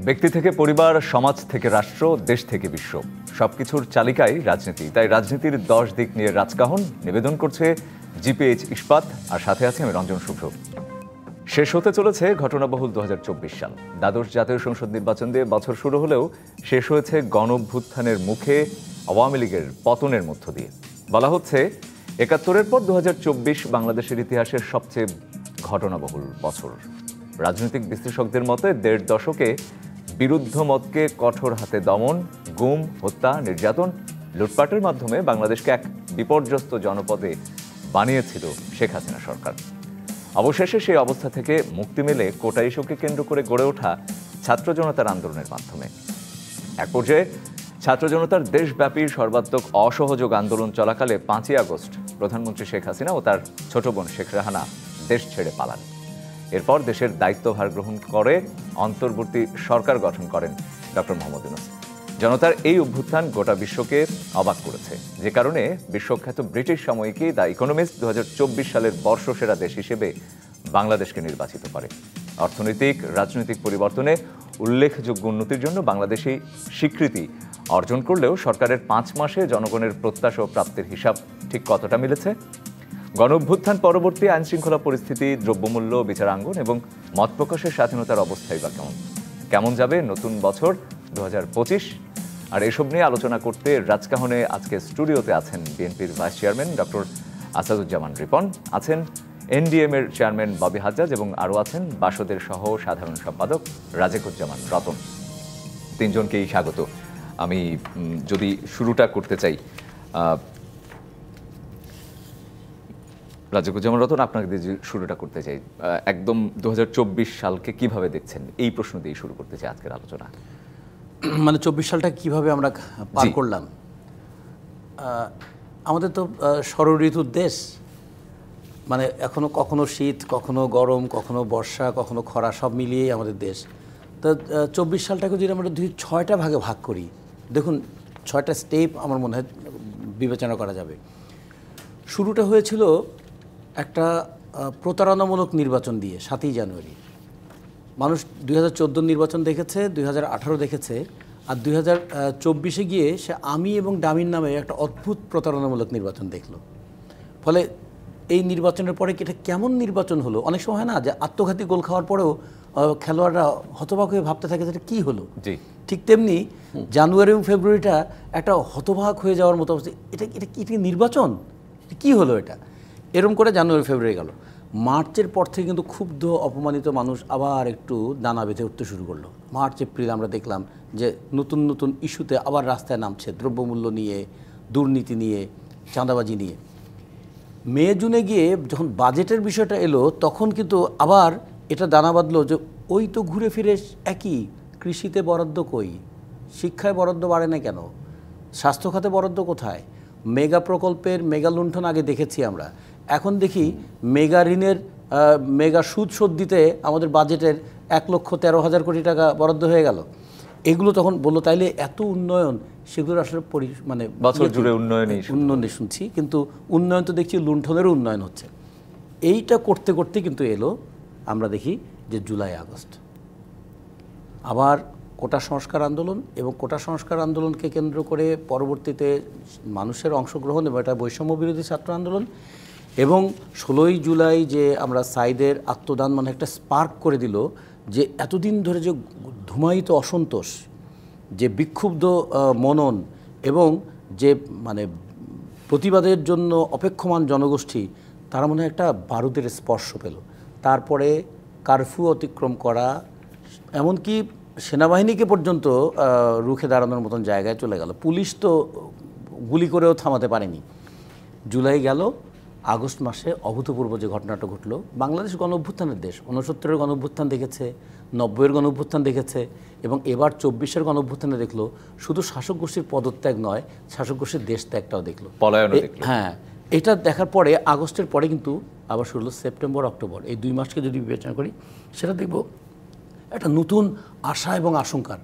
ব্যক্তি থেকে পরিবার, সমাজ থেকে রাষ্ট্র, দেশ থেকে বিশ্ব, সবকিছুর চালিকাই রাজনীতি। তাই রাজনীতির 10 দিক নিয়ে রাজকাহন নিবেদন করছে জিপিএইচ ইস্পাত। আর সাথে আছে আমি রঞ্জন শুভ্র। শেষ হতে চলেছে ঘটনাবহুল 2024 সাল। দ্বাদশ জাতীয় সংসদ নির্বাচন দিয়ে বছর শুরু হলেও শেষ হয়েছে গণঅভ্যুত্থানের মুখে আওয়ামী লীগের পতনের মধ্য দিয়ে। বলা হচ্ছে 71-এর পর 2024 বাংলাদেশের ইতিহাসের সবচেয়ে ঘটনাবহুল বছর। রাজনৈতিক বিশ্লেষকদের মতে 1.5 দশকে বিরুদ্ধ মতকে কঠোর হাতে দমন, গুম, হত্যা, নির্যাতন, লুটপাটের মাধ্যমে বাংলাদেশকে এক বিপর্যস্ত জনপদে বানিয়েছিল শেখ হাসিনা সরকার। অবশেষে সেই অবস্থা থেকে মুক্তি মেলে কোটা ইস্যুকে কেন্দ্র করে গড়ে ওঠা ছাত্র জনতার আন্দোলনের মাধ্যমে। এক পর্যায়ে ছাত্র জনতার দেশব্যাপী সর্বাত্মক অসহযোগ আন্দোলন চলাকালে 5ই আগস্ট প্রধানমন্ত্রী শেখ হাসিনা ও তার ছোট বোন শেখ রেহানা দেশ ছেড়ে পালান। এরপর দেশের দায়িত্বভার গ্রহণ করে অন্তর্বর্তী সরকার গঠন করেন ডক্টর মোহাম্মদ ইউনূস। জনতার এই অভ্যুত্থান গোটা বিশ্বকে অবাক করেছে, যে কারণে বিশ্বখ্যাত ব্রিটিশ সাময়িকী দ্য ইকোনমিস্ট 2024 সালের বর্ষসেরা দেশ হিসেবে বাংলাদেশকে নির্বাচিত করে। অর্থনৈতিক, রাজনৈতিক পরিবর্তনে উল্লেখযোগ্য উন্নতির জন্য বাংলাদেশি স্বীকৃতি অর্জন করলেও সরকারের 5 মাসে জনগণের প্রত্যাশা ও প্রাপ্তির হিসাব ঠিক কতটা মিলেছে? গণঅভ্যুত্থান পরবর্তী আইনশৃঙ্খলা পরিস্থিতি, দ্রব্যমূল্য, বিচারাঙ্গন এবং মত প্রকাশের স্বাধীনতার অবস্থাই বা কেমন যাবে নতুন বছর 2025? আর এসব নিয়ে আলোচনা করতে রাজকাহনে আজকে স্টুডিওতে আছেন বিএনপির vice chairman doctor Asaduzzaman Ripon, আছেন এনডিএম এর চেয়ারম্যান ববি হাজ্জাজ এবং আরও আছেন বাসদের সহ সাধারণ সম্পাদক রাজেকুজ্জামান রতন। তিনজনকেই স্বাগত। আমি যদি শুরুটা করতে চাই, রাজেকুজ্জামান রতন, আপনাকে দিয়ে শুরুটা করতে চাই। একদম 2024 সালকে কিভাবে দেখছেন, এই প্রশ্ন দিয়ে শুরু করতে চাই আজকের আলোচনা। মানে 24 সালটা কিভাবে আমরা পার করলাম। আমাদের তো ষড়ঋতুর দেশ, মানে এখনো কখনো শীত, কখনো গরম, কখনো বর্ষা, কখনো খরা, সব মিলিয়েই আমাদের দেশ। তো 24 সালটাকে যদি আমরা 6টা ভাগে ভাগ করি, দেখুন 6টা স্টেপ আমার মনে হয় বিবেচনা করা যাবে। শুরুটা হয়েছিল একটা প্রতারণামূলক নির্বাচন দিয়ে 7ই জানুয়ারি। মানুষ 2014 নির্বাচন দেখেছে, 2018 দেখেছে, আর 2024-এ গিয়ে সে আমি এবং ডামির নামে একটা অদ্ভুত প্রতারণামূলক নির্বাচন দেখলো। ফলে এই নির্বাচনের পরে এটা কেমন নির্বাচন হলো, অনেক সময় হয় না যে আত্মঘাতী গোল খাওয়ার পরেও খেলোয়াড়রা হতবাক হয়ে ভাবতে থাকে যেটা কী হলো। ঠিক তেমনি জানুয়ারি এবং ফেব্রুয়ারিটা একটা হতবাক হয়ে যাওয়ার মতো অবস্থা। এটা নির্বাচন, কী হলো এটা, এরকম করে জানুয়ারি ফেব্রুয়ারি গেল। মার্চের পর থেকে কিন্তু ক্ষুব্ধ অপমানিত মানুষ আবার একটু দানা বেঁধে উঠতে শুরু করলো। মার্চ এপ্রিল আমরা দেখলাম যে নতুন নতুন ইস্যুতে আবার রাস্তায় নামছে, দ্রব্যমূল্য নিয়ে, দুর্নীতি নিয়ে, চাঁদাবাজি নিয়ে। মে জুনে গিয়ে যখন বাজেটের বিষয়টা এলো, তখন কিন্তু আবার এটা দানা বাঁধলো যে ওই তো ঘুরে ফিরে একই, কৃষিতে বরাদ্দ কই, শিক্ষায় বরাদ্দ বাড়ে না কেন, স্বাস্থ্য খাতে বরাদ্দ কোথায়, মেগা প্রকল্পের মেগা লুণ্ঠন আগে দেখেছি আমরা, এখন দেখি মেগা ঋণের মেগা সুদ শোধ দিতে আমাদের বাজেটের 1,13,000 কোটি টাকা বরাদ্দ হয়ে গেল। এগুলো তখন বললো তাইলে এত উন্নয়ন, সেগুলো আসলে মানে বছর জুড়ে উন্নয়নই শুনছি, কিন্তু উন্নয়ন তো দেখছি লুণ্ঠনেরও উন্নয়ন হচ্ছে। এইটা করতে করতে কিন্তু এলো আমরা দেখি যে জুলাই আগস্ট আবার কোটা সংস্কার আন্দোলন, এবং কোটা সংস্কার আন্দোলনকে কেন্দ্র করে পরবর্তীতে মানুষের অংশগ্রহণ এবং এটা বৈষম্য বিরোধী ছাত্র আন্দোলন, এবং 16ই জুলাই যে আমরা সাইদের আত্মদান মানে একটা স্পার্ক করে দিল যে এতদিন ধরে যে ধুমায়িত অসন্তোষ, যে বিক্ষুব্ধ মনন এবং যে মানে প্রতিবাদের জন্য অপেক্ষমান জনগোষ্ঠী, তারা মনে হয় একটা বারুদের স্পর্শ পেল। তারপরে কারফিউ অতিক্রম করা, এমনকি সেনাবাহিনীকে পর্যন্ত রুখে দাঁড়ানোর মতন জায়গায় চলে গেল। পুলিশ তো গুলি করেও থামাতে পারেনি। জুলাই গেল, আগস্ট মাসে অভূতপূর্ব যে ঘটনাটা ঘটলো। বাংলাদেশ গণঅভ্যুত্থানের দেশ, 69-এর গণঅভ্যুত্থান দেখেছে, 90-এর গণঅভ্যুত্থান দেখেছে, এবং এবার 24-এর গণঅভ্যুত্থানে দেখলো শুধু শাসক গোষ্ঠীর পদত্যাগ নয়, শাসক গোষ্ঠীর দেশ ত্যাগটাও দেখলো, পলায়নও দেখলো। হ্যাঁ, এটা দেখার পরে আগস্টের পরে কিন্তু আবার শুরু হলো সেপ্টেম্বর, অক্টোবর। এই 2 মাসকে যদি বিবেচনা করি, সেটা দেখব একটা নতুন আশা এবং আশঙ্কার।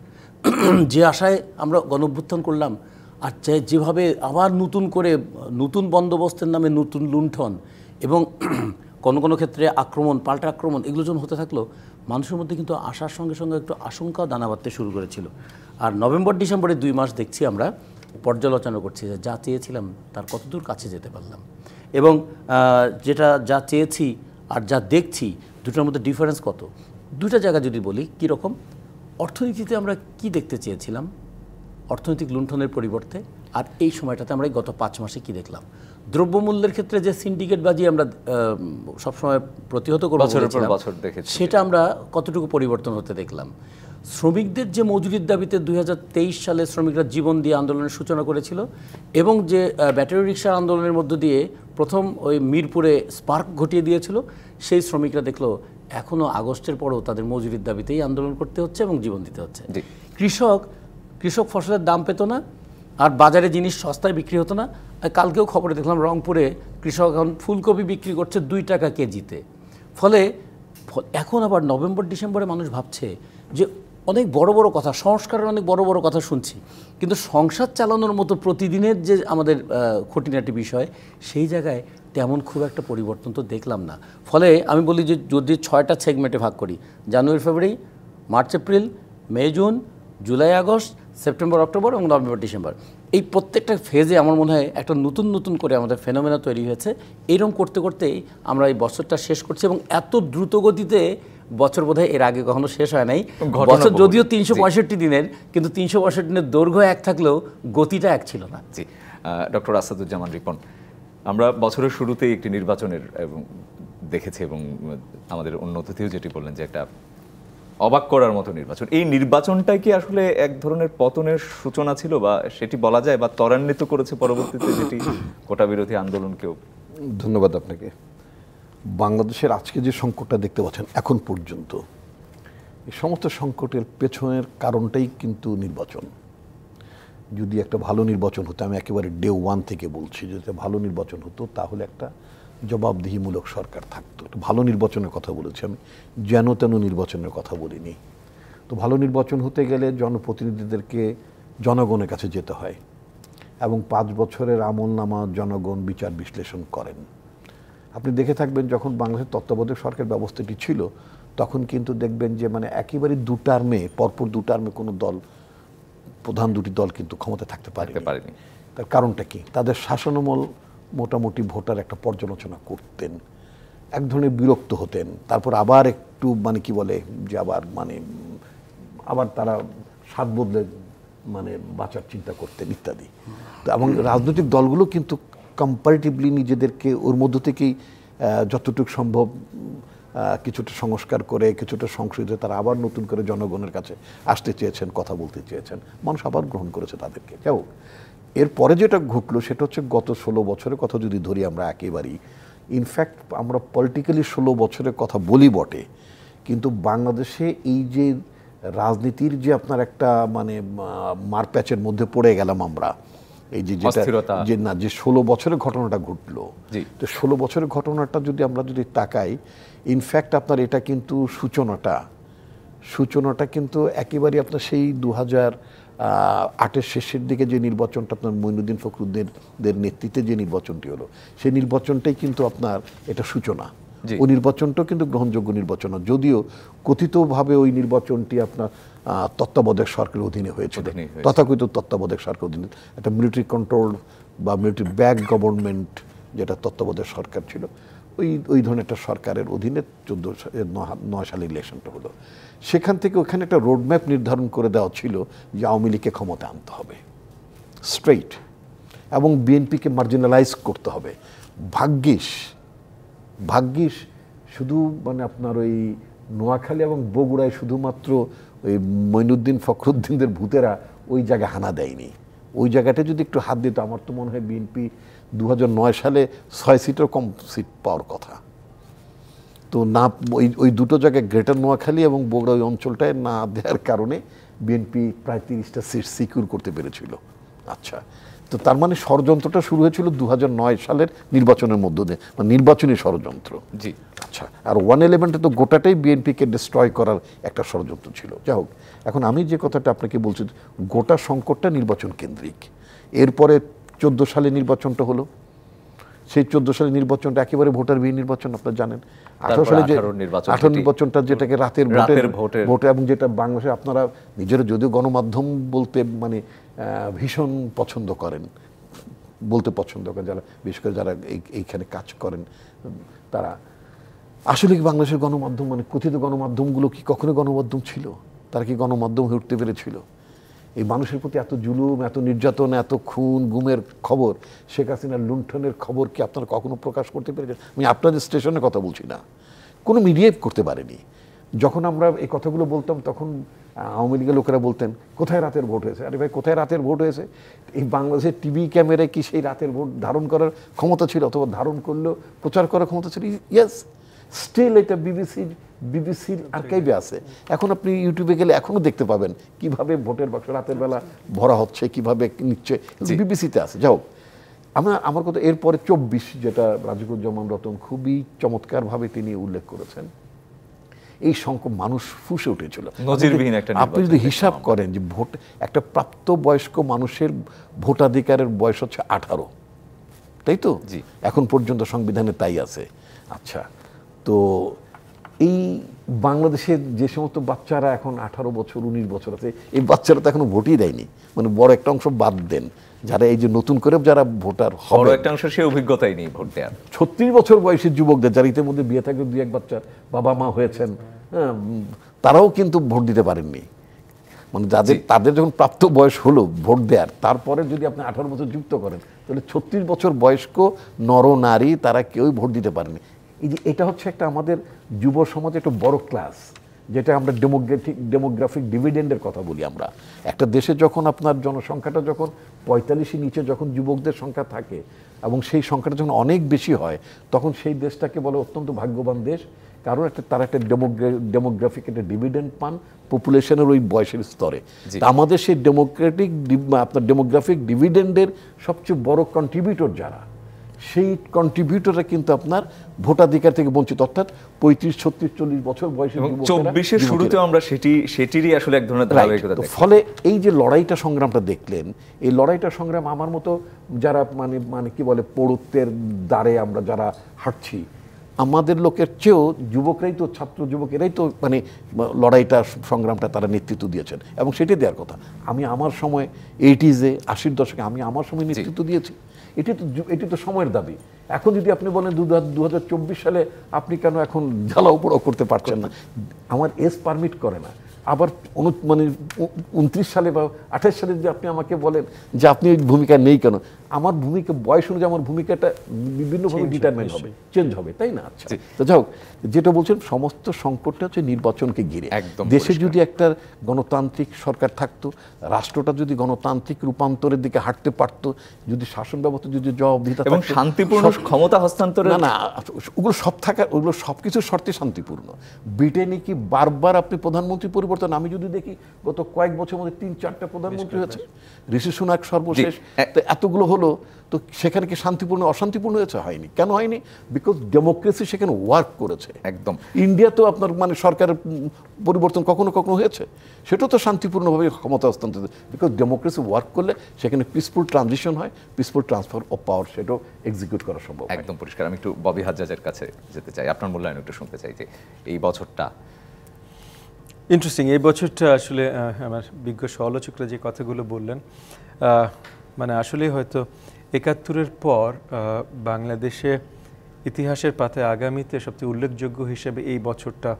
যে আশায় আমরা গণঅভ্যুত্থান করলাম, আর যেভাবে আবার নতুন করে নতুন বন্দোবস্তের নামে নতুন লুণ্ঠন এবং কোনো কোনো ক্ষেত্রে আক্রমণ, পাল্টা আক্রমণ, এগুলো যখন হতে থাকলো, মানুষের মধ্যে কিন্তু আসার সঙ্গে সঙ্গে একটু আশঙ্কাও দানা বাঁধতে শুরু করেছিল। আর নভেম্বর ডিসেম্বরে 2 মাস দেখছি আমরা পর্যালোচনা করছি যে যা চেয়েছিলাম তার কতদূর কাছে যেতে পারলাম, এবং যা চেয়েছি আর যা দেখছি দুটোর মধ্যে ডিফারেন্স কত। দুটা জায়গা যদি বলি কীরকম, অর্থনীতিতে আমরা কি দেখতে চেয়েছিলাম অর্থনৈতিক লুণ্ঠনের পরিবর্তে, আর এই সময়টাতে আমরা গত 5 মাসে কি দেখলাম। দ্রব্যমূল্যের ক্ষেত্রে যে সিন্ডিকেটবাজি আমরা সবসময় প্রতিহত করব সেটা আমরা কতটুকু পরিবর্তন হতে দেখলাম। শ্রমিকদের যে মজুরির দাবিতে 2023 সালে শ্রমিকরা জীবন দিয়ে আন্দোলনের সূচনা করেছিল, এবং যে ব্যাটারি রিক্সার আন্দোলনের মধ্য দিয়ে প্রথম ওই মিরপুরে স্পার্ক ঘটিয়ে দিয়েছিল, সেই শ্রমিকরা দেখলো এখনও আগস্টের পরও তাদের মজুরির দাবিতেই আন্দোলন করতে হচ্ছে এবং জীবন দিতে হচ্ছে। কৃষক ফসলের দাম পেত না, আর বাজারে জিনিস সস্তায় বিক্রি হতো না। কালকেও খবরে দেখলাম রংপুরে কৃষক এখন ফুলকপি বিক্রি করছে 2 টাকা কেজিতে। ফলে এখন আবার নভেম্বর ডিসেম্বরে মানুষ ভাবছে যে অনেক বড় বড় কথা, সংস্কারের অনেক বড় বড় কথা শুনছি, কিন্তু সংসার চালানোর মতো প্রতিদিনের যে আমাদের খুঁটিনাটি বিষয়, সেই জায়গায় তেমন খুব একটা পরিবর্তন তো দেখলাম না। ফলে আমি বলি যে যদি 6টা সেগমেন্টে ভাগ করি, জানুয়ারি ফেব্রুয়ারি, মার্চ এপ্রিল, মে জুন, জুলাই আগস্ট, সেপ্টেম্বর অক্টোবর এবং নভেম্বর ডিসেম্বর, এই প্রত্যেকটা ফেজে আমার মনে হয় একটা নতুন নতুন করে আমাদের ফেনোমেনা তৈরি হয়েছে। এইরকম করতে করতেই আমরা এই বছরটা শেষ করছি, এবং এত দ্রুত গতিতে বছর বোধহয় এর আগে কখনো শেষ হয় নাই। বছর যদিও 365 দিনের, কিন্তু 365 দিনের দৈর্ঘ্য এক থাকলেও গতিটা এক ছিল না। জি, ডক্টর আসাদুজ্জামান রিপন, আমরা বছরের শুরুতেই একটি নির্বাচনের দেখেছি, এবং আমাদের অন্য অতিথিও যেটি বললেন যে একটা অবাক করার মতো নির্বাচন। এই নির্বাচনটাই কি আসলে এক ধরনের পতনের সূচনা ছিল, বা সেটি বলা যায়, বা ত্বরান্বিত করেছে পরবর্তীতে যেটি কোটা বিরোধী আন্দোলনকেও? ধন্যবাদ আপনাকে। বাংলাদেশের আজকে যে সংকটটা দেখতে পাচ্ছেন এখন পর্যন্ত, এই সমস্ত সংকটের পেছনের কারণটাই কিন্তু নির্বাচন। যদি একটা ভালো নির্বাচন হতো, আমি একেবারে ডে 1 থেকে বলছি, যদি ভালো নির্বাচন হতো তাহলে একটা জবাবদিহিমূলক সরকার থাকতো। একটা ভালো নির্বাচনের কথা বলেছি আমি, যেন তেন নির্বাচনের কথা বলিনি। তো ভালো নির্বাচন হতে গেলে জনপ্রতিনিধিদেরকে জনগণের কাছে যেতে হয়, এবং 5 বছরের আমলনামা জনগণ বিচার বিশ্লেষণ করেন। আপনি দেখে থাকবেন যখন বাংলাদেশের তত্ত্বাবধায়ক সরকার ব্যবস্থাটি ছিল, তখন কিন্তু দেখবেন যে মানে একেবারে 2 টার্মে, পরপর 2 টার্মে কোনো দল, প্রধান 2টি দল কিন্তু ক্ষমতায় থাকতে পারেনি। তার কারণটা কি? তাদের শাসনামল মোটামুটি ভোটার একটা পর্যালোচনা করতেন, এক ধরনের বিরক্ত হতেন, তারপর আবার একটু মানে কি বলে যে আবার তারা স্বাদ বদলে বাঁচার চিন্তা করতেন ইত্যাদি। তো এবং রাজনৈতিক দলগুলো কিন্তু কম্পারেটিভলি নিজেদেরকে ওর মধ্য থেকেই যতটুকু সম্ভব কিছুটা সংস্কার করে, কিছুটা সংশোধিত, তারা আবার নতুন করে জনগণের কাছে আসতে চেয়েছেন, কথা বলতে চেয়েছেন, মানুষ আবার গ্রহণ করেছে তাদেরকে। যাই হোক, এরপরে যেটা ঘটলো সেটা হচ্ছে গত 16 বছরের কথা যদি ধরি আমরা একেবারেই, ইনফ্যাক্ট আমরা পলিটিক্যালি 16 বছরের কথা বলি বটে, কিন্তু বাংলাদেশে এই যে রাজনীতির যে আপনার একটা মারপ্যাচের মধ্যে পড়ে গেলাম আমরা, এই যে যে 16 বছরের ঘটনাটা ঘটলো, তো 16 বছরের ঘটনাটা যদি আমরা তাকাই, ইনফ্যাক্ট আপনার এটা কিন্তু সূচনাটা কিন্তু একেবারে আপনার সেই 2008-এর শেষের দিকে যে নির্বাচনটা আপনার মঈনুদ্দিন ফখরুদ্দিনের নেতৃত্বে যে নির্বাচনটি হলো, সেই নির্বাচনটাই কিন্তু আপনার এটা সূচনা। ওই নির্বাচনটাও কিন্তু গ্রহণযোগ্য নির্বাচন, যদিও কথিতভাবে ওই নির্বাচনটি আপনার তত্ত্বাবধায়ক সরকারের অধীনে হয়েছিল, তথাকথিত তত্ত্বাবধায়ক সরকার অধীনে, একটা মিলিটারি কন্ট্রোল বা মিলিটারি ব্যাক গভর্নমেন্ট যেটা তত্ত্বাবধায়ক সরকার ছিল, ওই ধরনের একটা সরকারের অধীনে 2009 সালে ইলেকশনটা হলো। সেখান থেকে ওখানে একটা রোডম্যাপ নির্ধারণ করে দেওয়া ছিল যে আওয়ামী লীগকে ক্ষমতা আনতে হবে স্ট্রেইট, এবং বিএনপিকে মার্জিনালাইজ করতে হবে। ভাগ্যিস শুধু আপনার ওই নোয়াখালী এবং বগুড়ায় শুধুমাত্র ওই মঈনুদ্দিন ফখরুদ্দিনদের ভূতেরা ওই জায়গায় হানা দেয়নি। ওই জায়গাটা যদি একটু হাত দিত, আমার তো মনে হয় বিএনপি 2009 সালে 6 সিটের কম সিট পাওয়ার কথা। তো না, ওই দুটো জায়গায় গ্রেটার নোয়াখালী এবং বগুড়া ওই অঞ্চলটায় না দেওয়ার কারণে বিএনপি প্রায় 30টা সিট সিকিউর করতে পেরেছিল। আচ্ছা, তো তার মানে ষড়যন্ত্রটা শুরু হয়েছিল 2009 সালের নির্বাচনের মধ্য দিয়ে, নির্বাচনী ষড়যন্ত্র। জি, আচ্ছা, আর 111-এ তো গোটাটাই বিএনপিকে ডিস্ট্রয় করার একটা ষড়যন্ত্র ছিল। যাই হোক, এখন আমি যে কথাটা আপনাকে বলছি, গোটা সংকটটা নির্বাচন কেন্দ্রিক। এরপরে 14 সালে নির্বাচনটা হলো, সেই 14 সালের নির্বাচনটা একেবারে ভোটারবিহীন নির্বাচন, আপনারা জানেন। 18 তারপরে সালে যে 18 নির্বাচন 18 নির্বাচনটা যেটাকে রাতের ভোটের ভোটে, এবং যেটা বাংলাদেশে আপনারা নিজেরা যদিও গণমাধ্যম বলতে মানে ভীষণ পছন্দ করেন, বলতে পছন্দ করেন যারা, বিশেষ করে যারা এইখানে কাজ করেন, তারা আসলে কি বাংলাদেশের গণমাধ্যম মানে কথিত গণমাধ্যমগুলো কি কখনো গণমাধ্যম ছিল? তারা কি গণমাধ্যম হয়ে উঠতে পেরেছিল? এই মানুষের প্রতি এত জুলুম, এত নির্যাতন, এত খুন গুমের খবর, শেখ হাসিনার লুণ্ঠনের খবর কি আপনারা কখনো প্রকাশ করতে পেরেছেন? আমি আপনাদের স্টেশনের কথা বলছি না, কোনো মিডিয়াই করতে পারেনি। যখন আমরা এই কথাগুলো বলতাম তখন আওয়ামী লীগের লোকেরা বলতেন কোথায় রাতের ভোট হয়েছে। আরে ভাই, কোথায় রাতের ভোট হয়েছে? এই বাংলাদেশের টিভি ক্যামেরায় কি সেই রাতের ভোট ধারণ করার ক্ষমতা ছিল, অথবা ধারণ করলেও প্রচার করার ক্ষমতা ছিল? ইয়েস, স্টিল এটা বিবিসির আর্কাইভে আছে। এখন আপনি ইউটিউবে গেলে এখনো দেখতে পাবেন কিভাবে ভোটের বাক্স রাতের বেলা ভরা হচ্ছে, কিভাবে নিচ্ছে, বিবিসিতে আছে। যাও, আমার কথা এরপরে 24, যেটা রাজিকুজ্জামান রতন খুবই চমৎকারভাবে তিনি উল্লেখ করেছেন, এই সংখ্যক মানুষ ফুঁসে উঠেছিল। নজিরবিহীন একটা নির্বাচন। আপনি যদি হিসাব করেন যে ভোট, একটা প্রাপ্তবয়স্ক মানুষের ভোটাধিকারের বয়স হচ্ছে 18, তাই তো? জি। এখন পর্যন্ত সংবিধানে তাই আছে। আচ্ছা, তো এই বাংলাদেশের যে সমস্ত বাচ্চারা এখন 18 বছর 19 বছর আছে, এই বাচ্চারা তো এখনো ভোটই দেয়নি, মানে বড় একটা অংশ বাদ দেন, যারা এই যে নতুন করে যারা ভোটার হবে, বড় একটা অংশ সে অভিজ্ঞতাই নেই ভোট দেওয়ার। 36 বছর বয়সী যুবকদের, যারা ইতিমধ্যে বিয়ে থাকলে 2-1 বাচ্চার বাবা মা হয়েছেন, হ্যাঁ, তারাও কিন্তু ভোট দিতে পারেননি। মানে তাদের যখন প্রাপ্ত বয়স হলো ভোট দেওয়ার, তারপরে যদি আপনি 18 বছর যুক্ত করেন, তাহলে 36 বছর বয়স্ক নর নারী তারা কেউই ভোট দিতে পারেনি। এই যে এটা হচ্ছে একটা আমাদের যুব সমাজে একটা বড় ক্লাস, যেটা আমরা ডেমোগ্রাফিক ডিভিডেন্ডের কথা বলি। আমরা একটা দেশে যখন আপনার জনসংখ্যাটা যখন 45 নিচে যখন যুবকদের সংখ্যা থাকে, এবং সেই সংখ্যাটা যখন অনেক বেশি হয়, তখন সেই দেশটাকে বলে অত্যন্ত ভাগ্যবান দেশ, কারণ তারা একটা ডেমোগ্রাফিক একটা ডিভিডেন্ড পান পপুলেশনের ওই বয়সের স্তরে। আমাদের সেই ডেমোগ্রাফিক ডিভিডেন্ডের সবচেয়ে বড় কন্ট্রিবিউটর যারা, সেই কন্ট্রিবিউটররা কিন্তু আপনার ভোটাধিকার থেকে বঞ্চিত, অর্থাৎ 35, 36, 40 বছর বয়সের 24-এর শুরুতেও আমরা সেটিরই আসলে এক ধরনের ধারাবাহিকতা দেখি। ফলে এই যে লড়াইটা সংগ্রামটা দেখলেন, এই লড়াইটা সংগ্রাম আমার মতো যারা মানে কি বলে পৌরত্বের দ্বারে আমরা যারা হাঁটছি, আমাদের লোকের চেয়েও যুবকরাই তো, ছাত্র যুবক এরাই তো মানে লড়াইটা সংগ্রামটা তারা নেতৃত্ব দিয়েছেন, এবং সেটাই দেওয়ার কথা। আমি আমার সময় 80s-এ 80-র দশকে আমি আমার সময় নেতৃত্ব দিয়েছি। এটি তো সময়ের দাবি। এখন যদি আপনি বলেন 2024 সালে আপনি কেন এখন জ্বালাও পোড়াও করতে পারছেন না, আমার এজ পারমিট করে না। আবার মানে 29 সালে বা 28 সালে যদি আপনি আমাকে বলেন যে আপনি ওই ভূমিকা নেই কেন, আমার ভূমিকা বয়স অনুযায়ী আমার ভূমিকাটা বিভিন্নভাবে ডিটারমাইন হবে, চেঞ্জ হবে, তাই না? আচ্ছা, তো যাই হোক, যেটা বলছেন সমস্ত সংকটটা হচ্ছে নির্বাচনকে ঘিরে। দেশে যদি একটা গণতান্ত্রিক সরকার থাকতো, রাষ্ট্রটা যদি গণতান্ত্রিক রূপান্তরের দিকে হাঁটতে পারতো, যদি শাসন ব্যবস্থা যদি জবাবদিহিতা এবং শান্তিপূর্ণ ক্ষমতা হস্তান্তরের, না ওগুলো সব থাকার, ওগুলো সব কিছুর শর্তে শান্তিপূর্ণ। ব্রিটেনে কি বারবার আপনি প্রধানমন্ত্রী পরিবর্তন, আমি যদি দেখি গত কয়েক বছরের মধ্যে 3-4টা প্রধানমন্ত্রী হয়েছে, ঋষি সুনাক সর্বশেষ, তো এতগুলো হলো, তো সেখানে কি শান্তিপূর্ণ অশান্তিপূর্ণ হয়েছে? হয়নি। কেন হয়নি? বিকজ ডেমোক্রেসি সেখানে ওয়ার্ক করেছে। একদম। ইন্ডিয়া তো আপনার মানে সরকারের পরিবর্তন কখনো কখনো হয়েছে, সেটাও তো শান্তিপূর্ণভাবে ক্ষমতা হস্তান্তর, বিকজ ডেমোক্রেসি ওয়ার্ক করলে সেখানে পিসফুল ট্রানজিশন হয়, পিসফুল ট্রান্সফার অফ পাওয়ার, সেটাও এক্সিকিউট করা সম্ভব। একদম পরিষ্কার। আমি একটু ববি হাজ্জাজের কাছে যেতে চাই, আপনার মূল্যায়ন একটু শুনতে চাই যে এই বছরটা ইন্টারেস্টিং। এই বছরটা আসলে আমার বিজ্ঞ সমালোচকরা যে কথাগুলো বললেন, মানে আসলেই হয়তো 71-এর পর বাংলাদেশে ইতিহাসের পাতায় আগামীতে সবচেয়ে উল্লেখযোগ্য হিসেবে এই বছরটা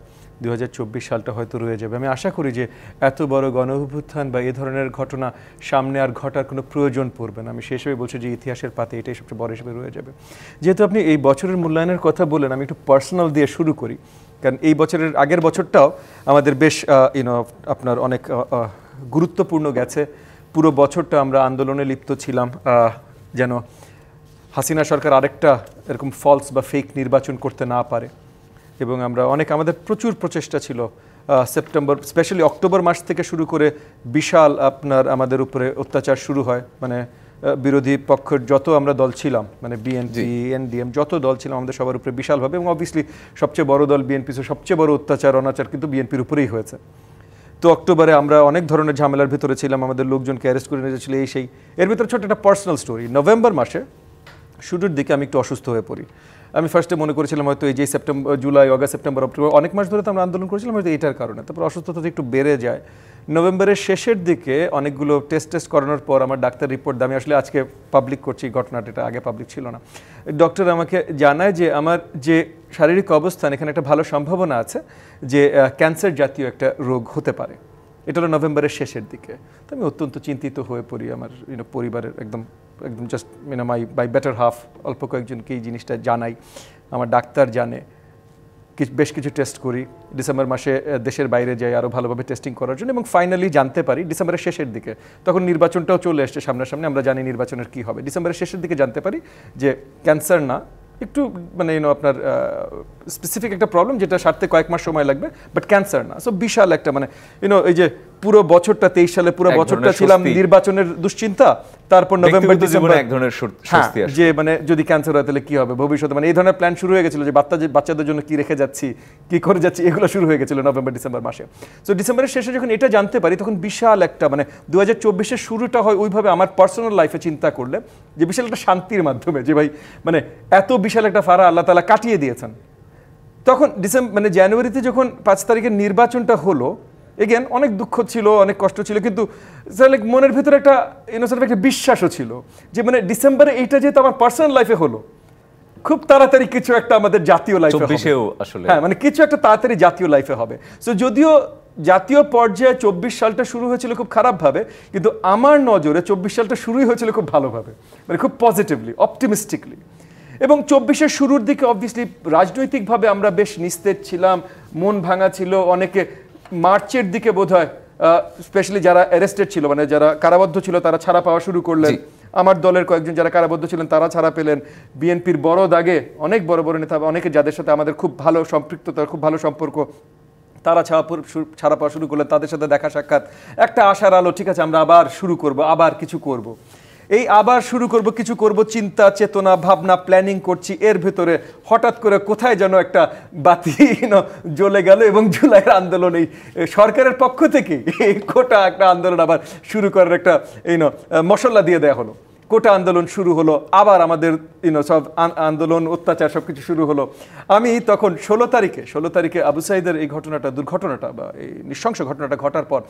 2024 সালটা হয়তো রয়ে যাবে। আমি আশা করি যে এত বড় গণঅভ্যুত্থান বা এই ধরনের ঘটনা সামনে আর ঘটার কোনো প্রয়োজন পড়বে না। আমি সেই হিসেবে বলছি যে ইতিহাসের পাতে এটাই সবচেয়ে বড় হিসেবে রয়ে যাবে। যেহেতু আপনি এই বছরের মূল্যায়নের কথা বললেন, আমি একটু পার্সোনাল দিয়ে শুরু করি, কারণ এই বছরের আগের বছরটাও আমাদের বেশ আপনার অনেক গুরুত্বপূর্ণ গেছে। পুরো বছরটা আমরা আন্দোলনে লিপ্ত ছিলাম যেন হাসিনা সরকার আরেকটা এরকম ফলস বা ফেক নির্বাচন করতে না পারে, এবং আমরা আমাদের প্রচুর প্রচেষ্টা ছিল। সেপ্টেম্বর, স্পেশালি অক্টোবর মাস থেকে শুরু করে বিশাল আমাদের উপরে অত্যাচার শুরু হয়। মানে বিরোধী পক্ষের যত আমরা দল ছিলাম, মানে বিএনপি, এনডিএম, যত দল ছিলাম আমাদের সবার উপরে বিশালভাবে, এবং অবভিয়াসলি সবচেয়ে বড় দল বিএনপি, সবচেয়ে বড় অত্যাচার অনাচার কিন্তু বিএনপির উপরেই হয়েছে। তো অক্টোবরে আমরা অনেক ধরনের ঝামেলার ভিতরে ছিলাম, আমাদের লোকজনকে অ্যারেস্ট করে নিয়ে যাচ্ছিল, এই সেই। এর ভিতরে ছোট একটা পার্সোনাল স্টোরি। নভেম্বর মাসে শুরুর দিকে আমি একটু অসুস্থ হয়ে পড়ি। আমি ফার্স্টে মনে করেছিলাম হয়তো এই যে September, July, August, September, October অনেক মাস ধরে তো আমরা আন্দোলন করেছিলাম হয়তো এটার কারণে। তারপর অসুস্থতা একটু বেড়ে যায়। নভেম্বরের শেষের দিকে অনেকগুলো টেস্ট করানোর পর আমার ডাক্তার রিপোর্ট, আমি আসলে আজকে পাবলিক করছি ঘটনাটা, এটা আগে পাবলিক ছিল না। ডক্টর আমাকে জানায় যে আমার যে শারীরিক অবস্থান, এখানে একটা ভালো সম্ভাবনা আছে যে ক্যান্সার জাতীয় একটা রোগ হতে পারে। এটা হলো নভেম্বরের শেষের দিকে। তো আমি অত্যন্ত চিন্তিত হয়ে পড়ি। আমার পরিবারের একদম জাস্ট মাই বেটার হাফ অল্প কয়েকজনকে এই জিনিসটা জানাই, আমার ডাক্তার জানে, বেশ কিছু টেস্ট করি। ডিসেম্বর মাসে দেশের বাইরে যাই আরও ভালোভাবে টেস্টিং করার জন্য, এবং ফাইনালি জানতে পারি ডিসেম্বরের শেষের দিকে, তখন নির্বাচনটাও চলে এসছে সামনাসামনি, আমরা জানি নির্বাচনের কী হবে। ডিসেম্বরের শেষের দিকে জানতে পারি যে ক্যান্সার না, একটু আপনার স্পেসিফিক একটা প্রবলেম যেটা সারতে কয়েক মাস সময় লাগবে, বাট ক্যান্সার না। সো বিশাল একটা এই যে পুরো বছরটা 23 সালে পুরো বছরটা ছিলাম নির্বাচনের দুশ্চিন্তা, তারপর নভেম্বর ডিসেম্বর এক ধরনের স্বস্তি আসে যে যদি ক্যান্সার হয় তাহলে কি হবে ভবিষ্যতে, এই ধরনের প্ল্যান শুরু হয়ে গেছিল যে বাচ্চাদের জন্য কি রেখে যাচ্ছি, কি করে যাচ্ছি, এগুলো শুরু হয়ে গেছিল নভেম্বর ডিসেম্বর মাসে। সো ডিসেম্বরের শেষে যখন এটা জানতে পারি, তখন বিশাল একটা 2024-এর শুরুটা হয় ওইভাবে আমার পার্সোনাল লাইফে চিন্তা করলে যে বিশাল একটা শান্তির মাধ্যমে, যে ভাই এত বিশাল একটা ফারা আল্লাহ তাআলা কাটিয়ে দিয়েছেন। তখন জানুয়ারিতে যখন 5 তারিখের নির্বাচনটা হলো, এগেন অনেক দুঃখ ছিল, অনেক কষ্ট ছিল, কিন্তু মনের ভিতরে একটা একটা বিশ্বাসও ছিল যে ডিসেম্বরে এইটা যেহেতু আমার পার্সোনাল লাইফে হলো, খুব তাড়াতাড়ি কিছু একটা আমাদের জাতীয় লাইফে হবে। হ্যাঁ, কিছু একটা তাড়াতাড়ি জাতীয় লাইফে হবে। সো যদিও জাতীয় পর্যায়ে 24 সালটা শুরু হয়েছিল খুব খারাপভাবে, কিন্তু আমার নজরে 24 সালটা শুরুই হয়েছিল খুব ভালোভাবে, খুব পজিটিভলি, অপটিমিস্টিকলি। এবং 24-এর শুরুর দিকে অবভিয়াসলি রাজনৈতিকভাবে আমরা বেশ নিস্তেজ ছিলাম, মন ভাঙা ছিল। অনেকে মার্চের দিকে বোধহয় স্পেশালি যারা অ্যারেস্টেড ছিল, যারা কারাবদ্ধ ছিল, তারা ছাড়া পাওয়া শুরু করলেন। আমার দলের কয়েকজন যারা কারাবদ্ধ ছিলেন তারা ছাড়া পেলেন। বিএনপির বড় দাগে অনেক বড় বড় নেতা, অনেকে যাদের সাথে আমাদের খুব ভালো সম্পৃক্ততা, খুব ভালো সম্পর্ক, তারা ছাড়া পাওয়া শুরু করলেন। তাদের সাথে দেখা সাক্ষাৎ, একটা আশার আলো, ঠিক আছে আমরা আবার শুরু করব, আবার কিছু করব। এই আবার শুরু করব, কিছু করব, চিন্তা চেতনা ভাবনা প্ল্যানিং করছি, এর ভেতরে হঠাৎ করে কোথায় যেন একটা বাতি জ্বলে গেল, এবং জুলাইয়ের আন্দোলন এই সরকারের পক্ষ থেকে কোটা একটা আন্দোলন আবার শুরু করার একটা মশলা দিয়ে দেওয়া হলো। কোটা আন্দোলন শুরু হলো, আবার আমাদের সব আন্দোলন অত্যাচার সব কিছু শুরু হলো। আমি তখন 16 তারিখে আবু সাঈদের এই দুর্ঘটনাটা বা এই নৃশংস ঘটনাটা ঘটার পর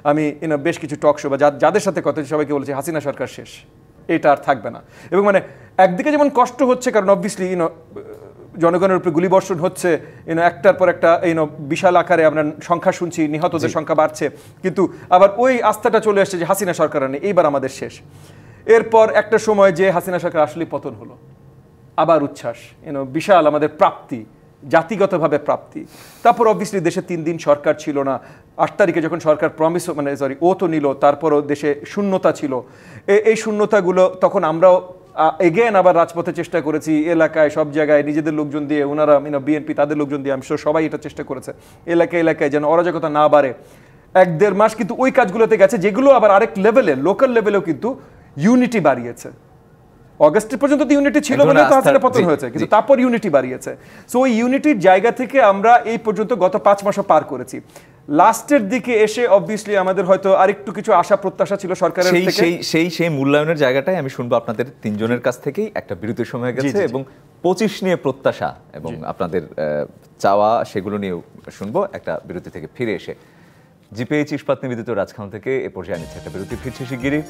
আমি বেশ কিছু টক শো বা যাদের সাথে কথা সবাইকে বলেছি হাসিনা সরকার শেষ, এটা আর থাকবে না। এবং একদিকে যেমন কষ্ট হচ্ছে, কারণ অবভিয়াসলি জনগণের উপরে গুলিবর্ষণ হচ্ছে, একটার পর একটা বিশাল আকারে আমরা সংখ্যা শুনছি, নিহতদের সংখ্যা বাড়ছে, কিন্তু আবার ওই আস্থাটা চলে আসছে যে হাসিনা সরকার নেই, এইবার আমাদের শেষ। এরপর একটা সময় যে হাসিনা সরকার আসলে পতন হলো, আবার উচ্ছ্বাস, বিশাল আমাদের প্রাপ্তি, জাতিগতভাবে প্রাপ্তি। তারপর অবভিয়াসলি দেশে 3 দিন সরকার ছিল না। 8 তারিখে যখন সরকার ওতো নিল, তারপরও দেশে শূন্যতা ছিল। এই শূন্যতাগুলো তখন আমরাও এগেন আবার রাজপথে চেষ্টা করেছি, এলাকায় সব জায়গায় নিজেদের লোকজন দিয়ে, ওনারা বিএনপি তাদের লোকজন দিয়ে, আমি সবাই এটা চেষ্টা করেছে এলাকায় যেন অরাজকতা না বাড়ে। 1-1.5 মাস কিন্তু ওই কাজগুলোতে গেছে, যেগুলো আবার আরেক লেভেলে, লোকাল লেভেলেও কিন্তু ইউনিটি বাড়িয়েছে। অগাস্ট পর্যন্ত তো ইউনিটি ছিল বলে তো হাসিনা পতন হয়েছে, কিন্তু তারপর ইউনিটি বাড়িয়েছে। সো ওই ইউনিটির জায়গা থেকে আমরা এই পর্যন্ত গত 5 মাসও পার করেছি। লাস্টের দিকে এসে অবভিয়াসলি আমাদের হয়তো আরেকটু কিছু আশা প্রত্যাশা ছিল সরকারের থেকে। সেই মূল্যায়নের জায়গাটাই আমি শুনবো আপনাদের 3 জনের কাছ থেকেই। একটা বিরতির সময় গেছে এবং 25 নিয়ে প্রত্যাশা এবং আপনাদের চাওয়া, সেগুলো নিয়েও শুনবো একটা বিরতি থেকে ফিরে এসে। জিপিএইচ ইস্পাত নিবেদিত রাজখান থেকে এ পর্যায়ে নিচ্ছে একটা বিরতি, ফিরছে শিগগিরই,